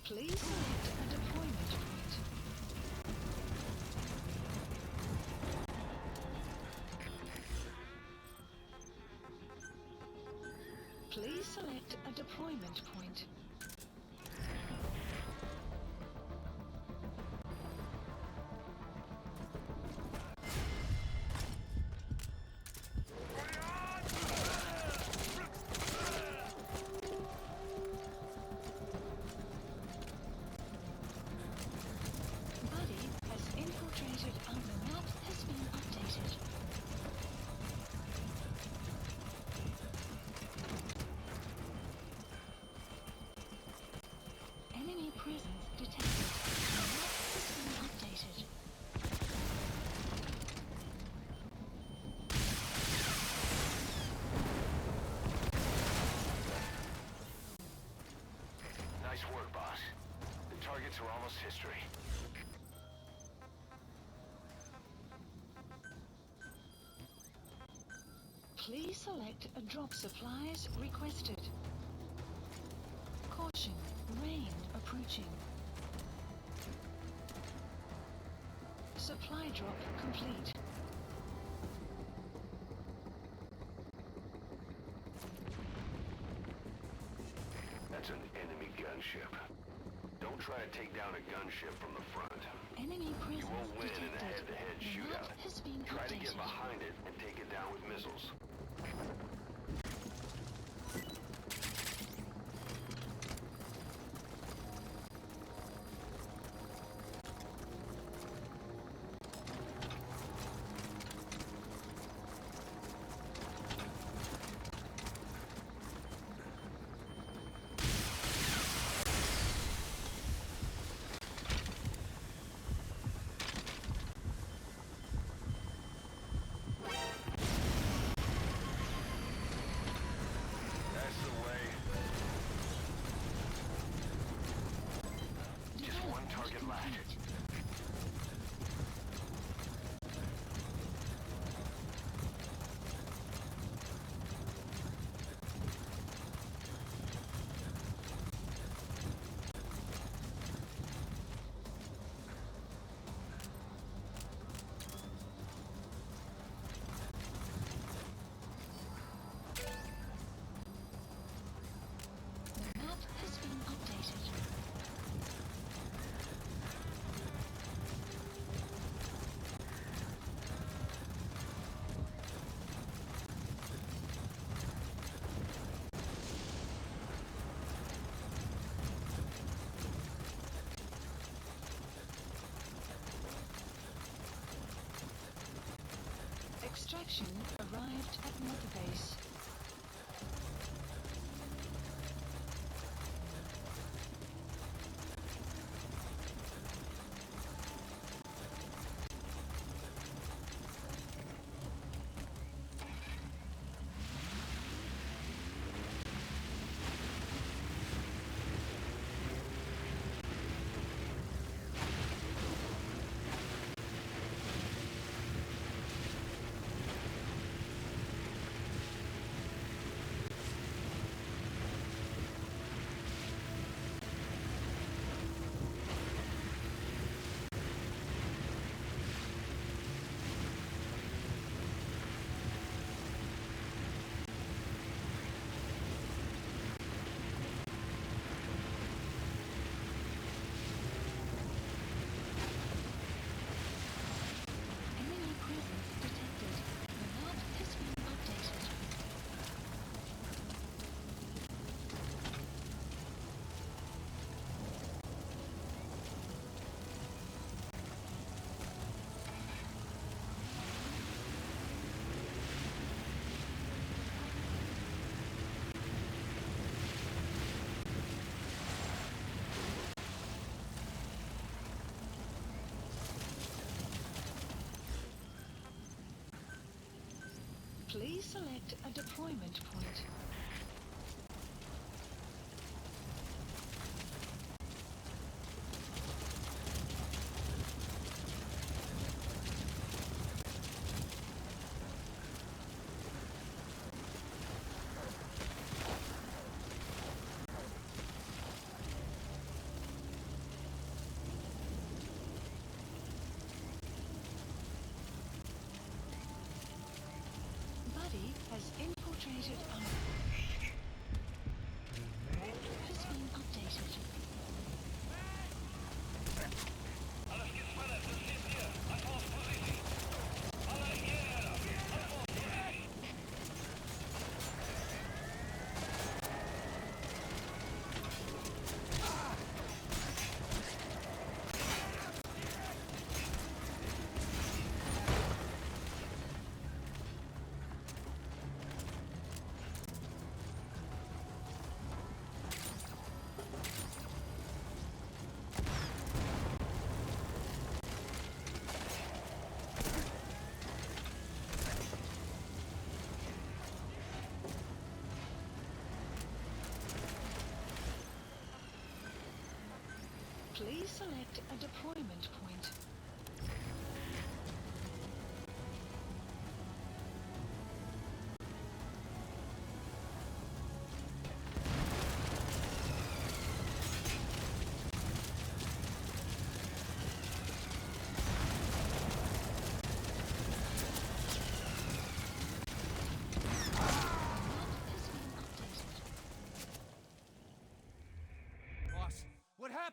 Please select a deployment point. Please select a deployment point. Please select a drop supplies requested. Caution, rain approaching. Supply drop complete. That's an enemy gunship. Don't try to take down a gunship from the front. Enemy presence You won't win in a detected. head-to-head The shootout. map has been Try to updated. get behind it and take it down with missiles. That's the way. Just one target left. The map has been updated. Extraction arrived at Mother Base. Enemy presence detected. The map has been updated. Please select a deployment point. Buddy has infiltrated our... Map has been updated. Alles gespannt, das steht hier. Auf Position. Alle hierher. Auf Position. Please select a deployment point.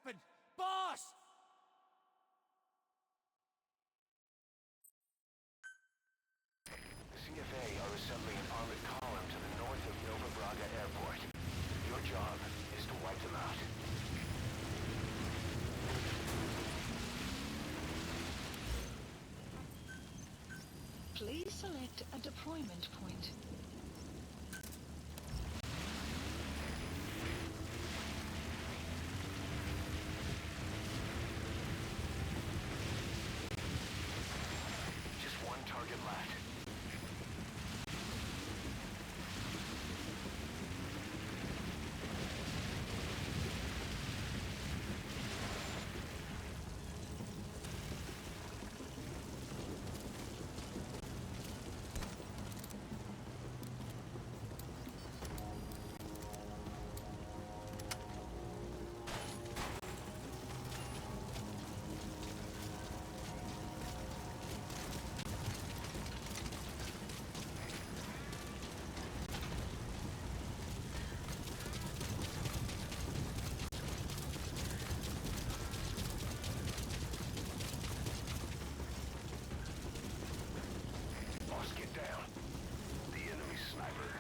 happened? Boss! The CFA are assembling an armored column to the north of Nova Braga Airport. Your job is to wipe them out. Please select a deployment point. Just one target left. Boss, get down. The enemy sniper.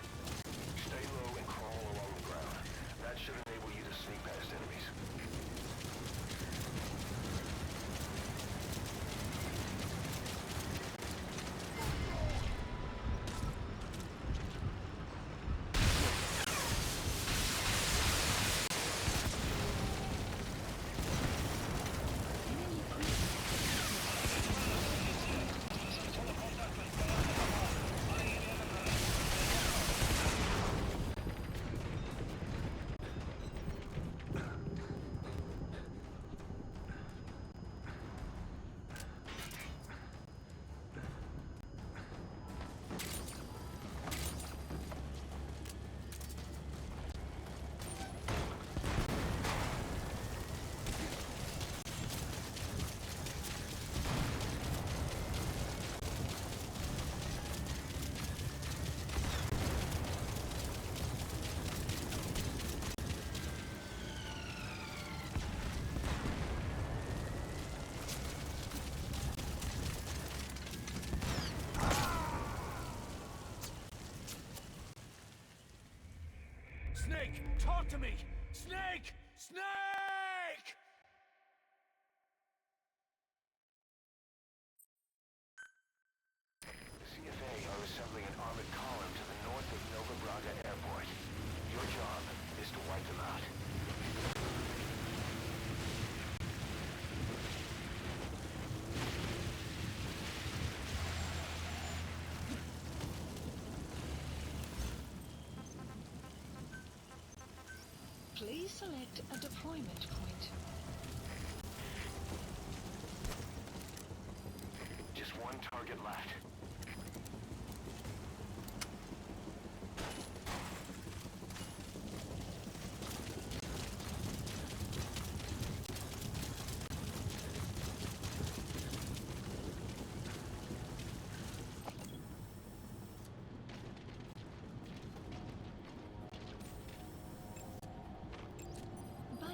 Stay low and crawl along the ground. That should enable you to sneak past enemies. Enemy presence. Snake, talk to me! Snake! Snake! The CFA are assembling an armored column to the north of Nova Braga Airport. Your job is to wipe them out. Please select a deployment point. Just one target left.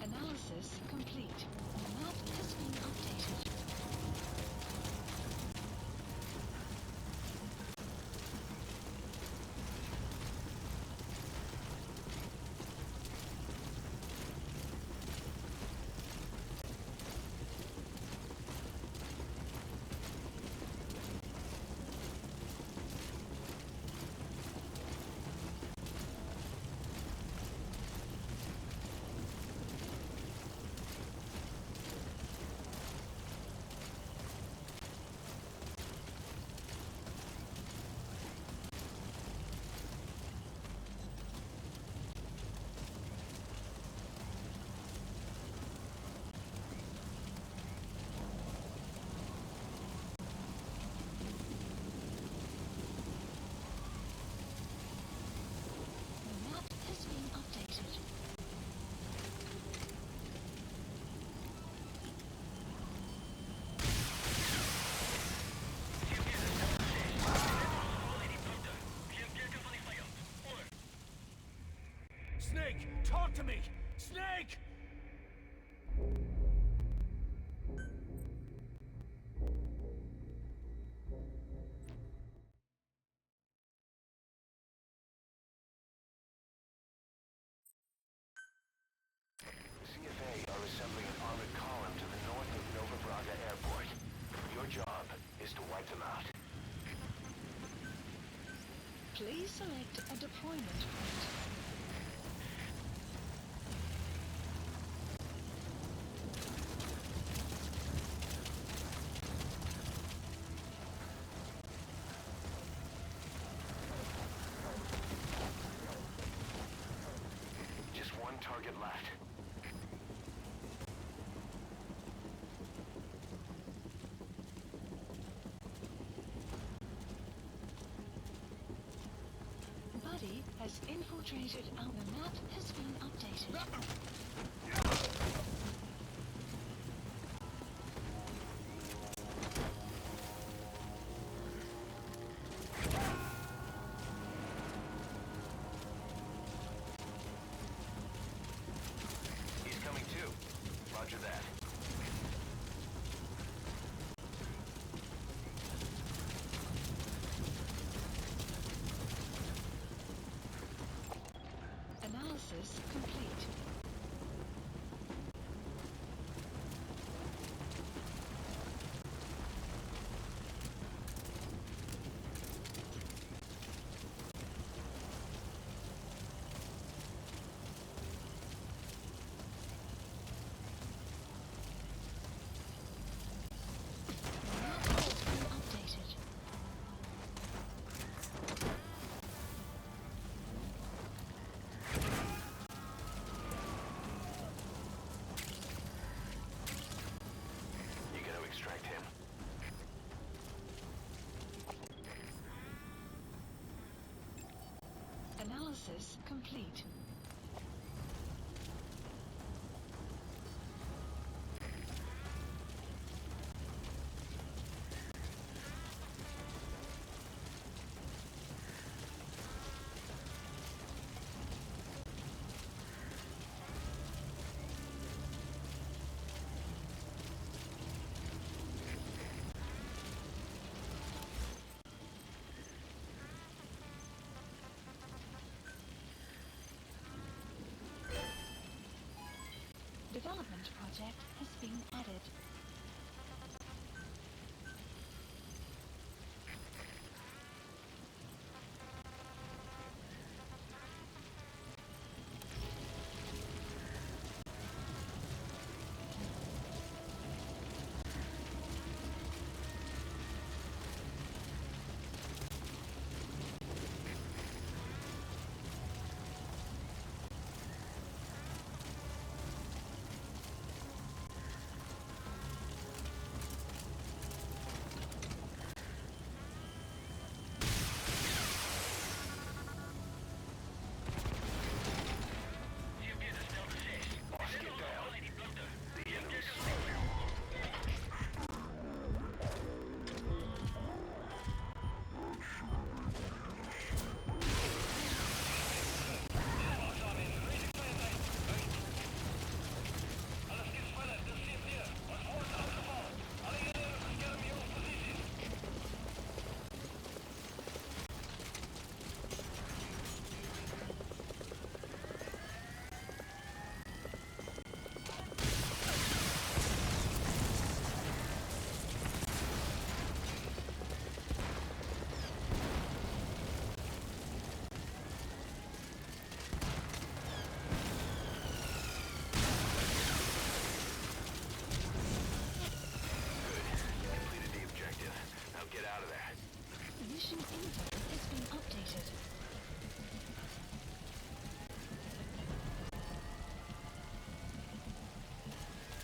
Analysis complete. The map has been updated. The map has been updated. Snake, talk to me! Snake! Please select a deployment point. Just one target left. Buddy has infiltrated our map has been updated. He's coming too. Roger that. Analysis complete. Map has been updated. You gotta extract him. Analysis complete. Development project has been added. Completed the objective. Now get out of there. Mission info has been updated.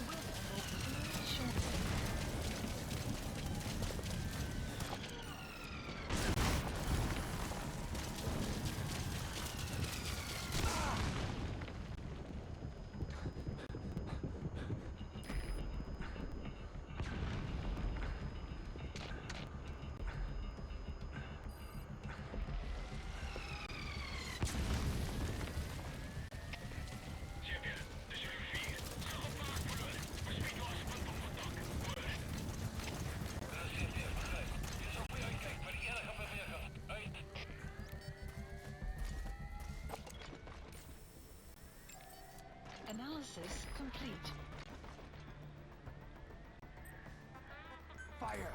Weather will clear shortly. Analysis complete. Fire!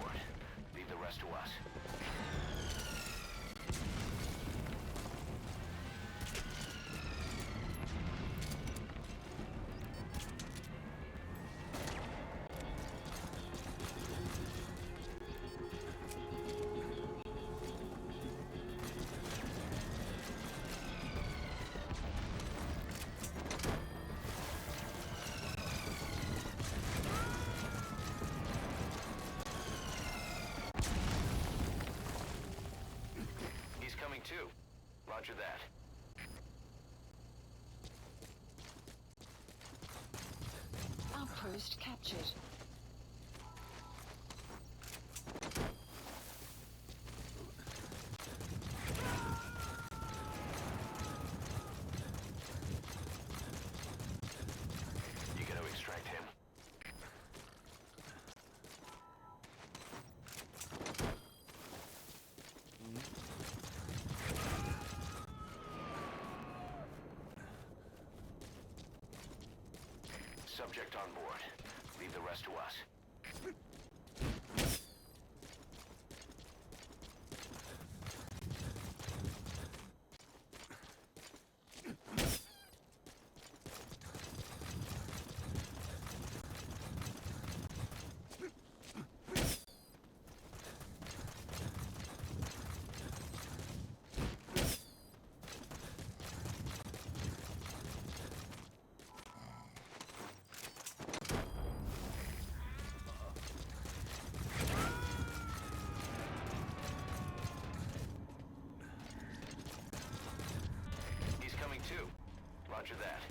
board. Leave the rest to us. Coming too. Roger that. Outpost captured. You gotta extract him. Subject on board. Leave the rest to us. Too. Roger that.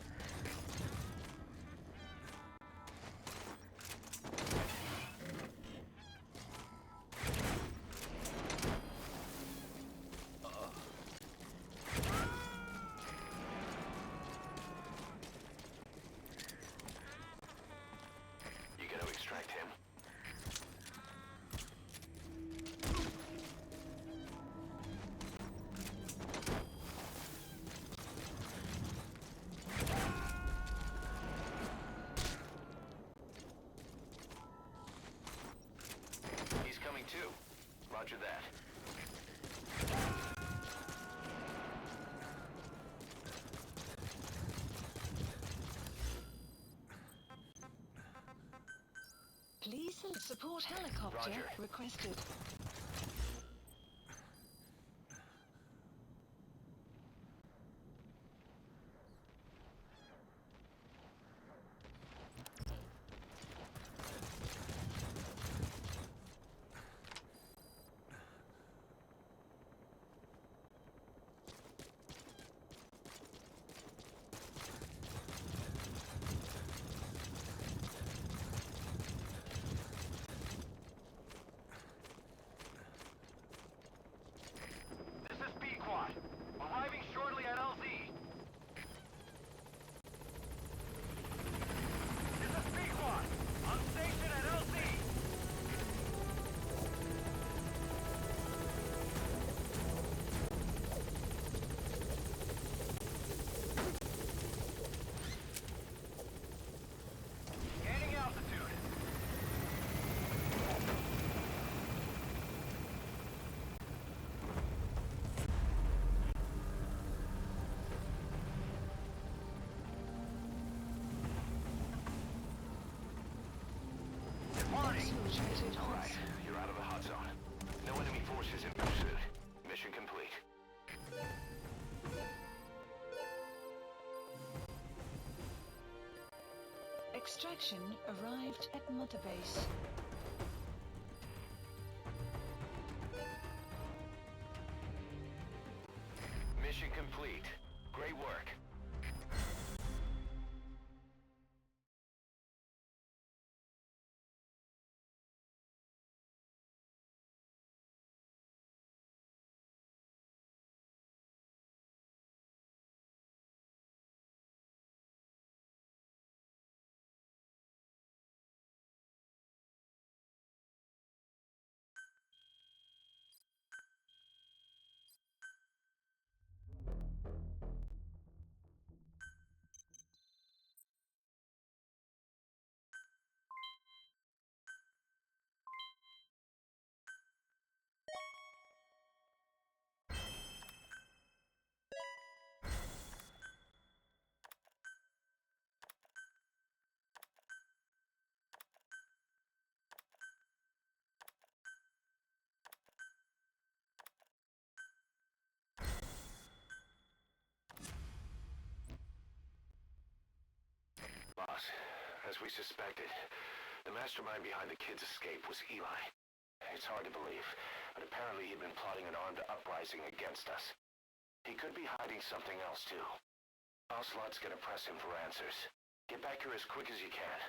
You gotta extract him. Too. Roger that. Please support helicopter Roger. requested. Arriving shortly at LZ. This is Pequod. On station at LZ. Gaining altitude. Alright, you're out of the hot zone. No enemy forces in pursuit. Mission complete. Extraction arrived at Mother Base. Mission complete. Great work. Boss, as we suspected, the mastermind behind the kid's escape was Eli. It's hard to believe, but apparently he'd been plotting an armed uprising against us. He could be hiding something else, too. Ocelot's gonna press him for answers. Get back here as quick as you can.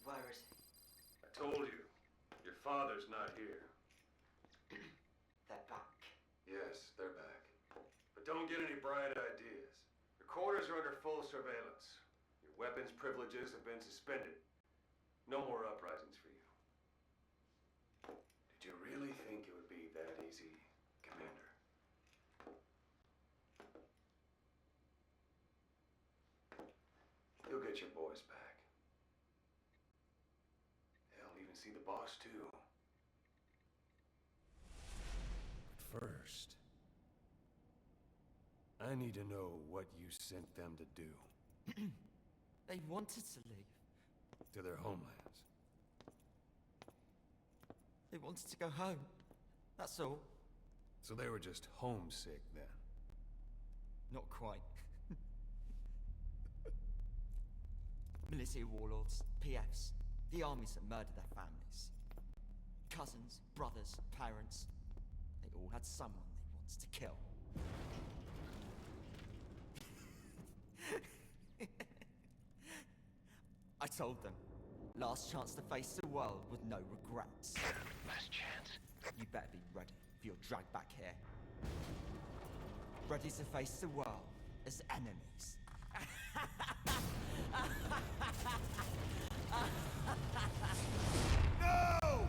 Where is he? I told you. Your father's not here. They're back. Yes, they're back. But don't get any bright ideas. Your quarters are under full surveillance. Your weapons privileges have been suspended. No more uprisings for you. Did you really think it would be that easy, Commander? You'll get your boys back. They'll even see the boss, too. But first, I need to know what you sent them to do. They wanted to leave. To their homelands. They wanted to go home. That's all. So they were just homesick then. Not quite. Militia warlords, PFs, the armies that murdered their families. Cousins, brothers, parents. They all had someone they wanted to kill. I told them, last chance to face the world with no regrets. Last chance. You better be ready for your drag back here. Ready to face the world as enemies. No!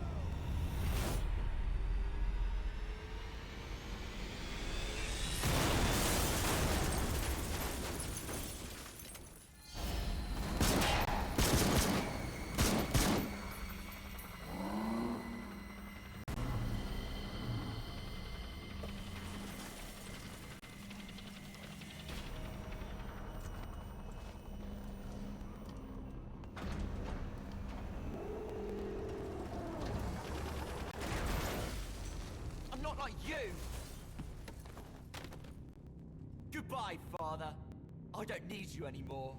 I'm not like you! Goodbye, Father. I don't need you anymore.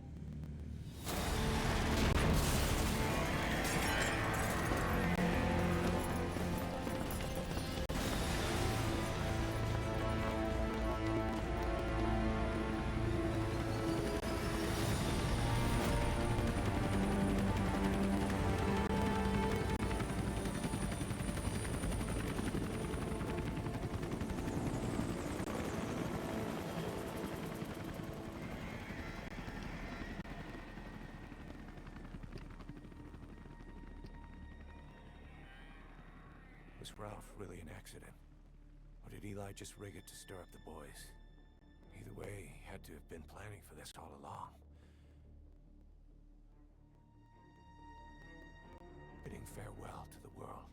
Was Ralph really an accident? Or did Eli just rig it to stir up the boys? Either way, he had to have been planning for this all along. Bidding farewell to the world.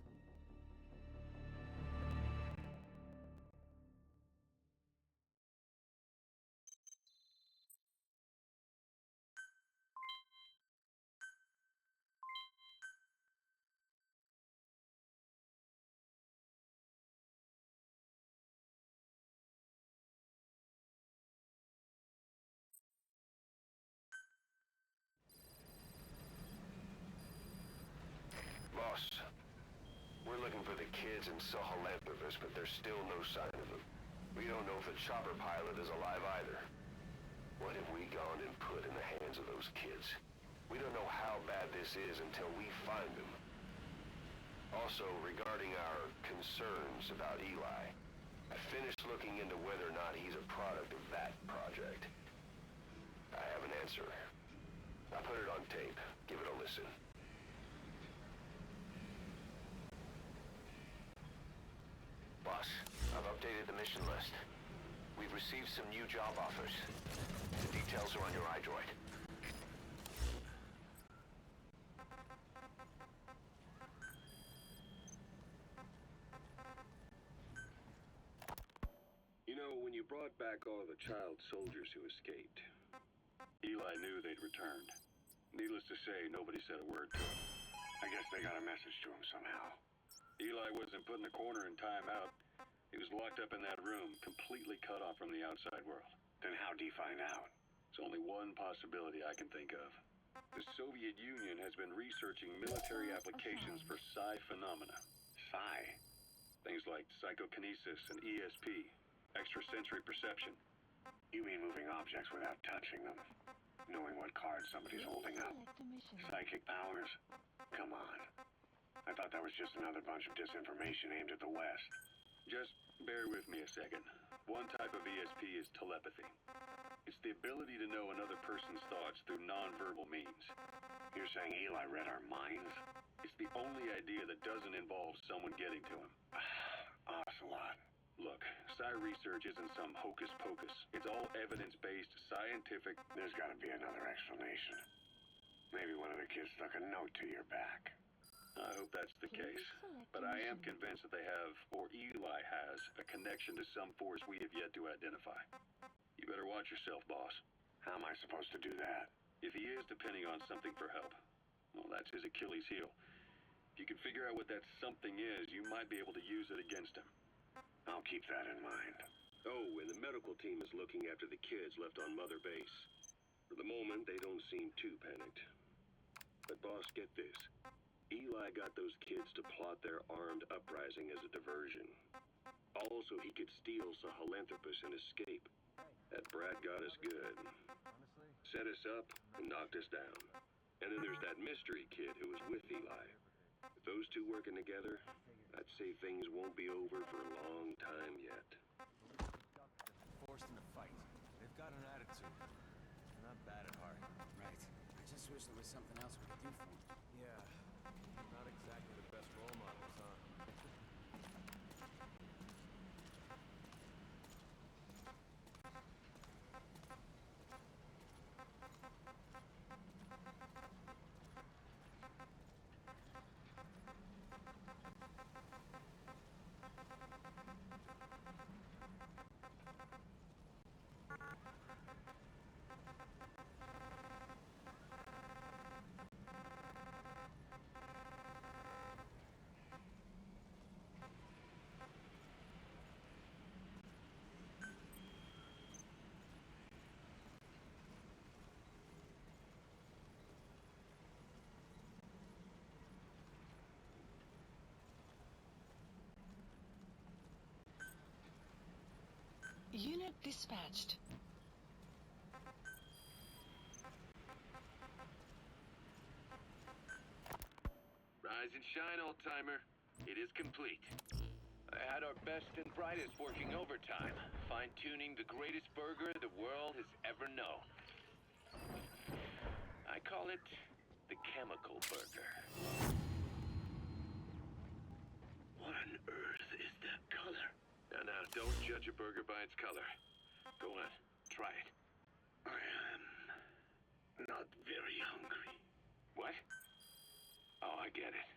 Boss, we're looking for the kids in Soholanthropus, but there's still no sign of them. We don't know if the chopper pilot is alive either. What have we gone and put in the hands of those kids? We don't know how bad this is until we find them. Also, regarding our concerns about Eli, I finished looking into whether or not he's a product of that project. I have an answer. I put it on tape. Give it a listen. Boss, I've updated the mission list. We've received some new job offers. The details are on your iDroid. you brought back all the child soldiers who escaped, Eli knew they'd returned. Needless to say, nobody said a word to him. I guess they got a message to him somehow. Eli wasn't put in a corner in timeout. He was locked up in that room, completely cut off from the outside world. Then how'd he find out? There's only one possibility I can think of. The Soviet Union has been researching military applications for psi phenomena. Psi? Things like psychokinesis and ESP, extrasensory perception. You mean moving objects without touching them? Knowing what cards somebody's holding up? Select a mission. Psychic powers? Come on. I thought that was just another bunch of disinformation aimed at the West. Just bear with me a second. One type of ESP is telepathy. It's the ability to know another person's thoughts through nonverbal means. You're saying Eli read our minds? It's the only idea that doesn't involve someone getting to him. Ocelot. Look, psi research isn't some hocus pocus. It's all evidence-based, scientific... There's gotta be another explanation. Maybe one of the kids stuck a note to your back. I hope that's the case. But I am convinced that they have, or Eli has, a connection to some force we have yet to identify. You better watch yourself, boss. How am I supposed to do that? If he is depending on something for help, well, that's his Achilles heel. If you can figure out what that something is, you might be able to use it against him. I'll keep that in mind. Oh, and the medical team is looking after the kids left on Mother Base. For the moment, they don't seem too panicked. But boss, get this. Eli got those kids to plot their armed uprising as a diversion. Also, he could steal Sahelanthropus and escape. That brat got us good. Set us up and knocked us down. And then there's that mystery kid who was with Eli. With those two working together, I'd say things won't be over for a long time yet. Forced in a fight. They've got an attitude. They're not bad at heart. Right. I just wish there was something else we could do for them. Yeah. Not exactly the best role models, huh? Unit dispatched. Rise and shine, old-timer. It is complete. I had our best and brightest working overtime, fine-tuning the greatest burger the world has ever known. I call it the chemical burger. What on earth is that color? Now, don't judge a burger by its color. Go on, try it. I am not very hungry. What? Oh, I get it.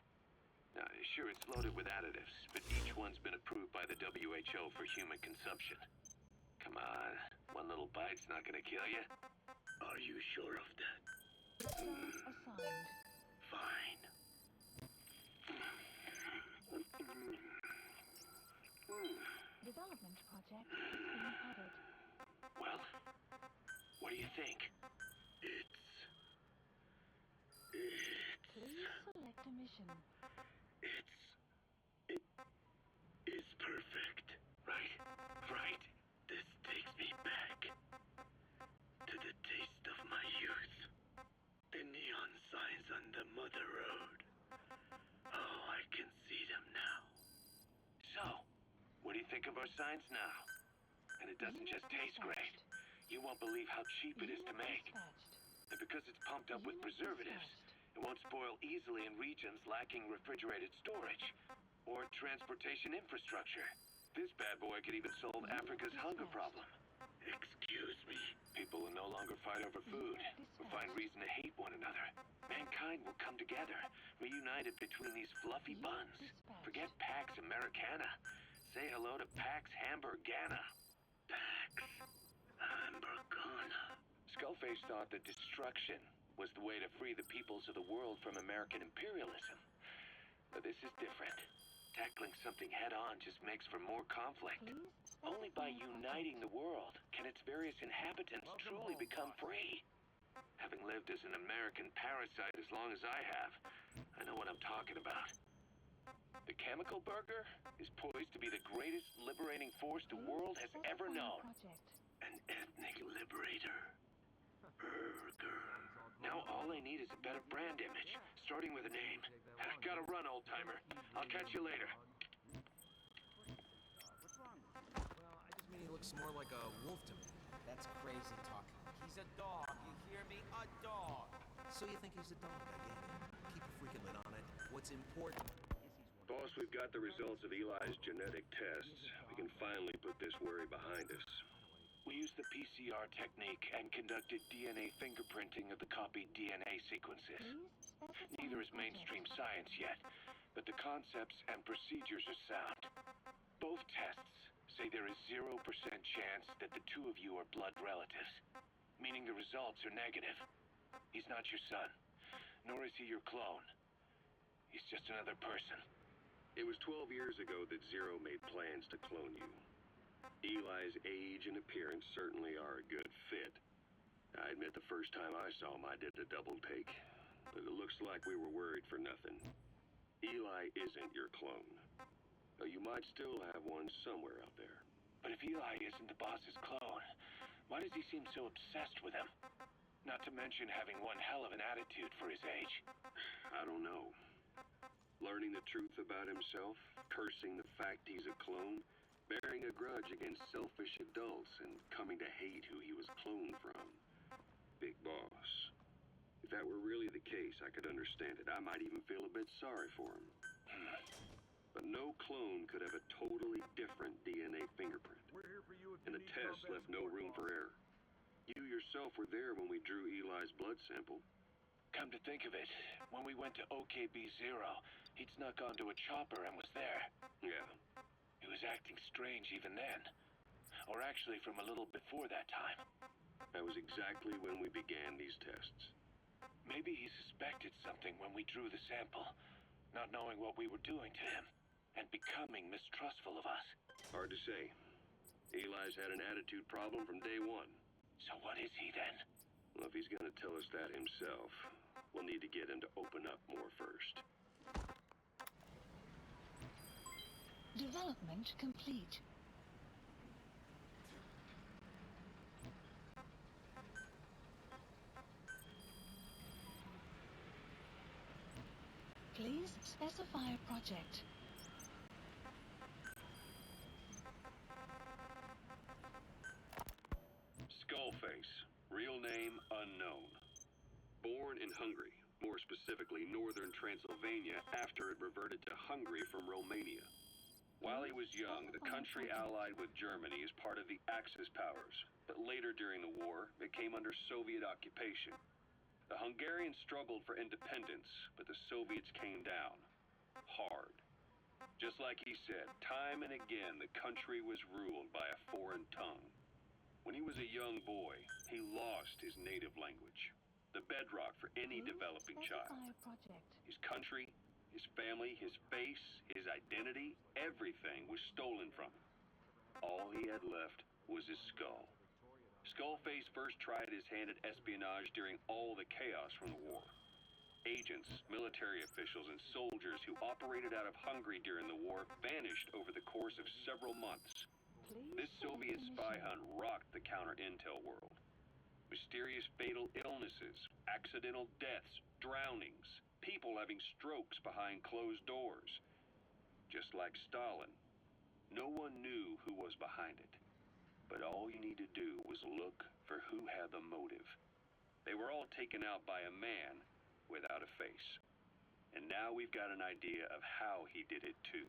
Now, sure, it's loaded with additives, but each one's been approved by the WHO for human consumption. Come on, one little bite's not gonna kill you. Are you sure of that? Assigned. Fine. Development project has been added. Well, what do you think? Please select a mission. It is perfect. Right? This takes me back to the taste of my youth. The neon signs on the Mother Road. Oh, I can see them now. So, what do you think of our signs now? And it doesn't just taste great. You won't believe how cheap it is to make. And because it's pumped up with preservatives, it won't spoil easily in regions lacking refrigerated storage or transportation infrastructure. This bad boy could even solve Africa's hunger problem. Excuse me. People will no longer fight over food or find reason to hate one another. Mankind will come together, reunited between these fluffy buns. Forget Pax Americana. Say hello to Pax Hamburgana. Pax Americana. Skullface thought that destruction was the way to free the peoples of the world from American imperialism. But this is different. Tackling something head-on just makes for more conflict. Only by uniting the world can its various inhabitants truly become free. Having lived as an American parasite as long as I have, I know what I'm talking about. The chemical burger is poised to be the greatest liberating force the world has ever known. An ethnic liberator. Burger. Now all I need is a better brand image, starting with a name. Gotta run, old-timer. I'll catch you later. What's wrong with him? Well, I just mean he looks more like a wolf to me. That's crazy talk. He's a dog. You hear me? A dog. So you think he's a dog? I get it. Keep a freaking lid on it. What's important is he's one. Boss, we've got the results of Eli's genetic tests. We can finally put this worry behind us. We used the PCR technique and conducted DNA fingerprinting of the copied DNA sequences. Neither is mainstream science yet, but the concepts and procedures are sound. Both tests say there is 0% chance that the two of you are blood relatives, meaning the results are negative. He's not your son, nor is he your clone. He's just another person. It was 12 years ago that Zero made plans to clone you. Eli's age and appearance certainly are a good fit. I admit the first time I saw him, I did a double take. But it looks like we were worried for nothing. Eli isn't your clone. Though you might still have one somewhere out there. But if Eli isn't the boss's clone, why does he seem so obsessed with him? Not to mention having one hell of an attitude for his age. I don't know. Learning the truth about himself, cursing the fact he's a clone, bearing a grudge against selfish adults, and coming to hate who he was cloned from. Big boss. If that were really the case, I could understand it. I might even feel a bit sorry for him. But no clone could have a totally different DNA fingerprint. And the test left no room for error. You yourself were there when we drew Eli's blood sample. Come to think of it, when we went to OKB-0, he'd snuck onto a chopper and was there. Yeah. He was acting strange even then. Or actually from a little before that time. That was exactly when we began these tests. Maybe he suspected something when we drew the sample, not knowing what we were doing to him, and becoming mistrustful of us. Hard to say. Eli's had an attitude problem from day one. So what is he then? Well, if he's gonna tell us that himself, we'll need to get him to open up more first. Development complete. Please specify a project. Skullface, real name unknown. Born in Hungary, more specifically northern Transylvania, after it reverted to Hungary from Romania. While he was young, the country allied with Germany as part of the Axis powers, but later during the war, it came under Soviet occupation. The Hungarians struggled for independence, but the Soviets came down. Hard. Just like he said, time and again the country was ruled by a foreign tongue. When he was a young boy, he lost his native language, the bedrock for any developing child. His country, his family, his face, his identity, everything was stolen from him. All he had left was his skull. Skullface first tried his hand at espionage during all the chaos from the war. Agents, military officials, and soldiers who operated out of Hungary during the war vanished over the course of several months. This Soviet spy hunt rocked the counter-intel world. Mysterious fatal illnesses, accidental deaths, drownings, people having strokes behind closed doors. Just like Stalin, no one knew who was behind it. But all you need to do was look for who had the motive. They were all taken out by a man without a face. And now we've got an idea of how he did it too.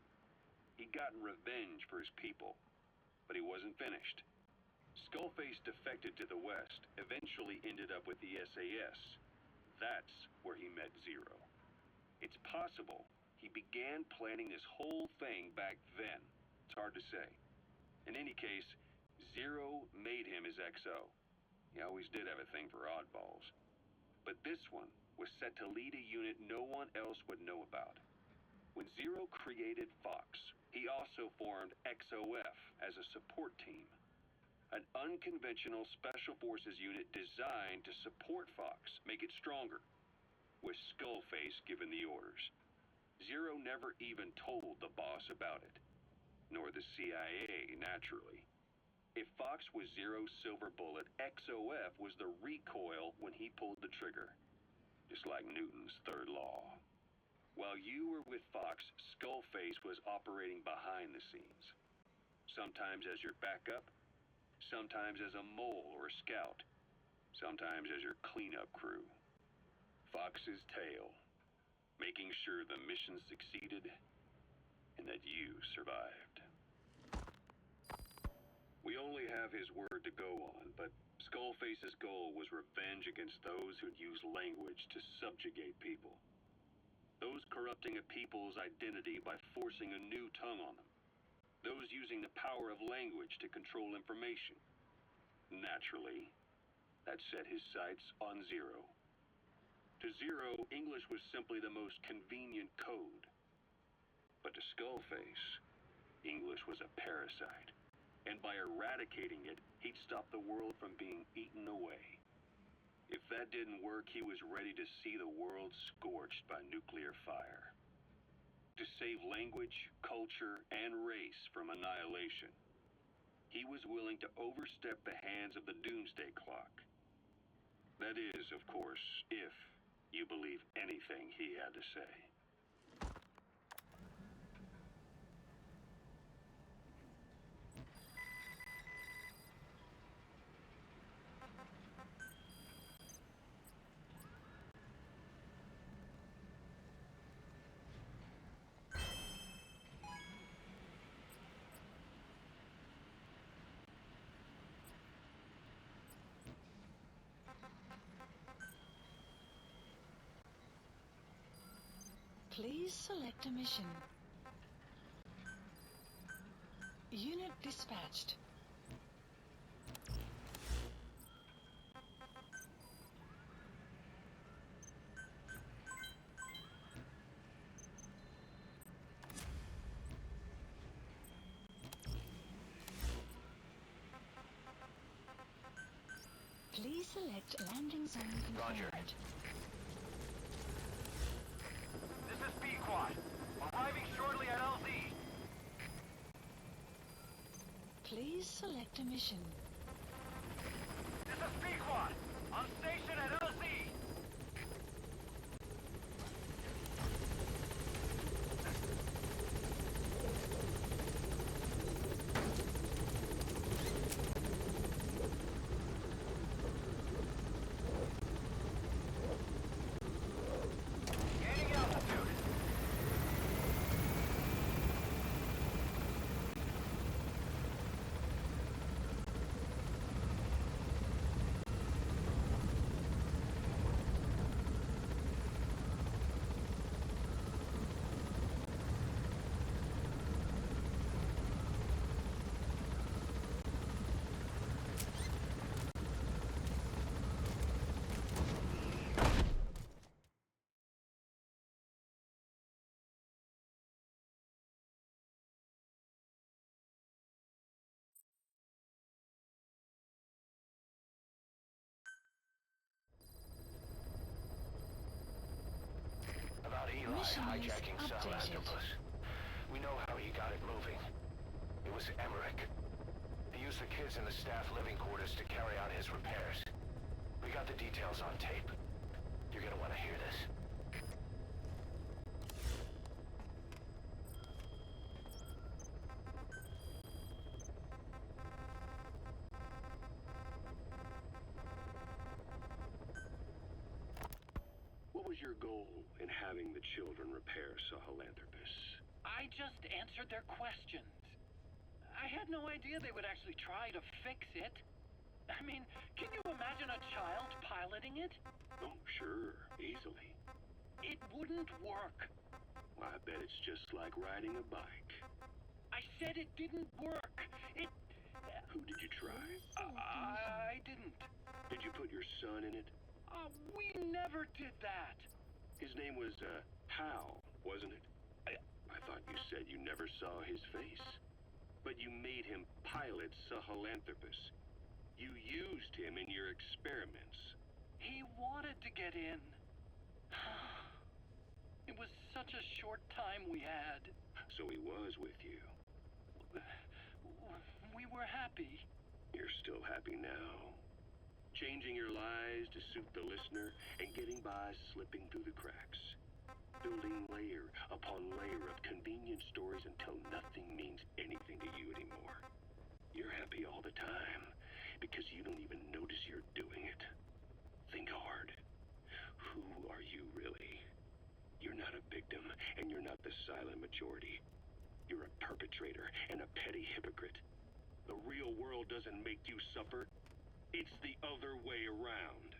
He'd gotten revenge for his people, but he wasn't finished. Skullface defected to the West, eventually ended up with the SAS. That's where he met Zero. It's possible he began planning this whole thing back then. It's hard to say. In any case, Zero made him his XO. He always did have a thing for oddballs. But this one was set to lead a unit no one else would know about. When Zero created Fox, he also formed XOF as a support team. An unconventional special forces unit designed to support Fox, make it stronger, with Skullface given the orders. Zero never even told the boss about it, nor the CIA, naturally. If Fox was Zero's silver bullet, XOF was the recoil when he pulled the trigger, just like Newton's third law. While you were with Fox, Skullface was operating behind the scenes, sometimes as your backup, sometimes as a mole or a scout, sometimes as your cleanup crew. Fox's tail, making sure the mission succeeded and that you survived. We only have his word to go on, but Skullface's goal was revenge against those who'd use language to subjugate people. Those corrupting a people's identity by forcing a new tongue on them. Those using the power of language to control information. Naturally, that set his sights on Zero. To Zero, English was simply the most convenient code. But to Skullface, English was a parasite. And by eradicating it, he'd stop the world from being eaten away. If that didn't work, he was ready to see the world scorched by nuclear fire. To save language, culture, and race from annihilation, he was willing to overstep the hands of the doomsday clock. That is, of course, if you believe anything he had to say. Please select a mission. Unit dispatched. Please select landing zone confirmed. Roger. This is B-Quad. Arriving shortly at LZ. Please select a mission. This is B-Quad. On station at LZ. Gaining altitude. About Eli Mission list hijacking some updated. octopus. We know how he got it moving. It was Emmerich. He used the kids in the staff living quarters to carry out his repairs. We got the details on tape. You're gonna want to hear this. What was your goal in having the children repair Sahelanthropus? I just answered their questions. I had no idea they would actually try to fix it. I mean, can you imagine a child piloting it? Oh, sure, easily. It wouldn't work. I bet it's just like riding a bike. I said it didn't work. Who did you try? I didn't. Did you put your son in it? We never did that. His name was, Hal, wasn't it? I thought you said you never saw his face. But you made him pilot Sahelanthropus. You used him in your experiments. He wanted to get in. It was such a short time we had. So he was with you. We were happy. You're still happy now. Changing your lies to suit the listener and getting by slipping through the cracks. Building layer upon layer of convenient stories until nothing means anything to you anymore. You're happy all the time because you don't even notice you're doing it. Think hard. Who are you really? You're not a victim, and you're not the silent majority. You're a perpetrator and a petty hypocrite. The real world doesn't make you suffer. It's the other way around.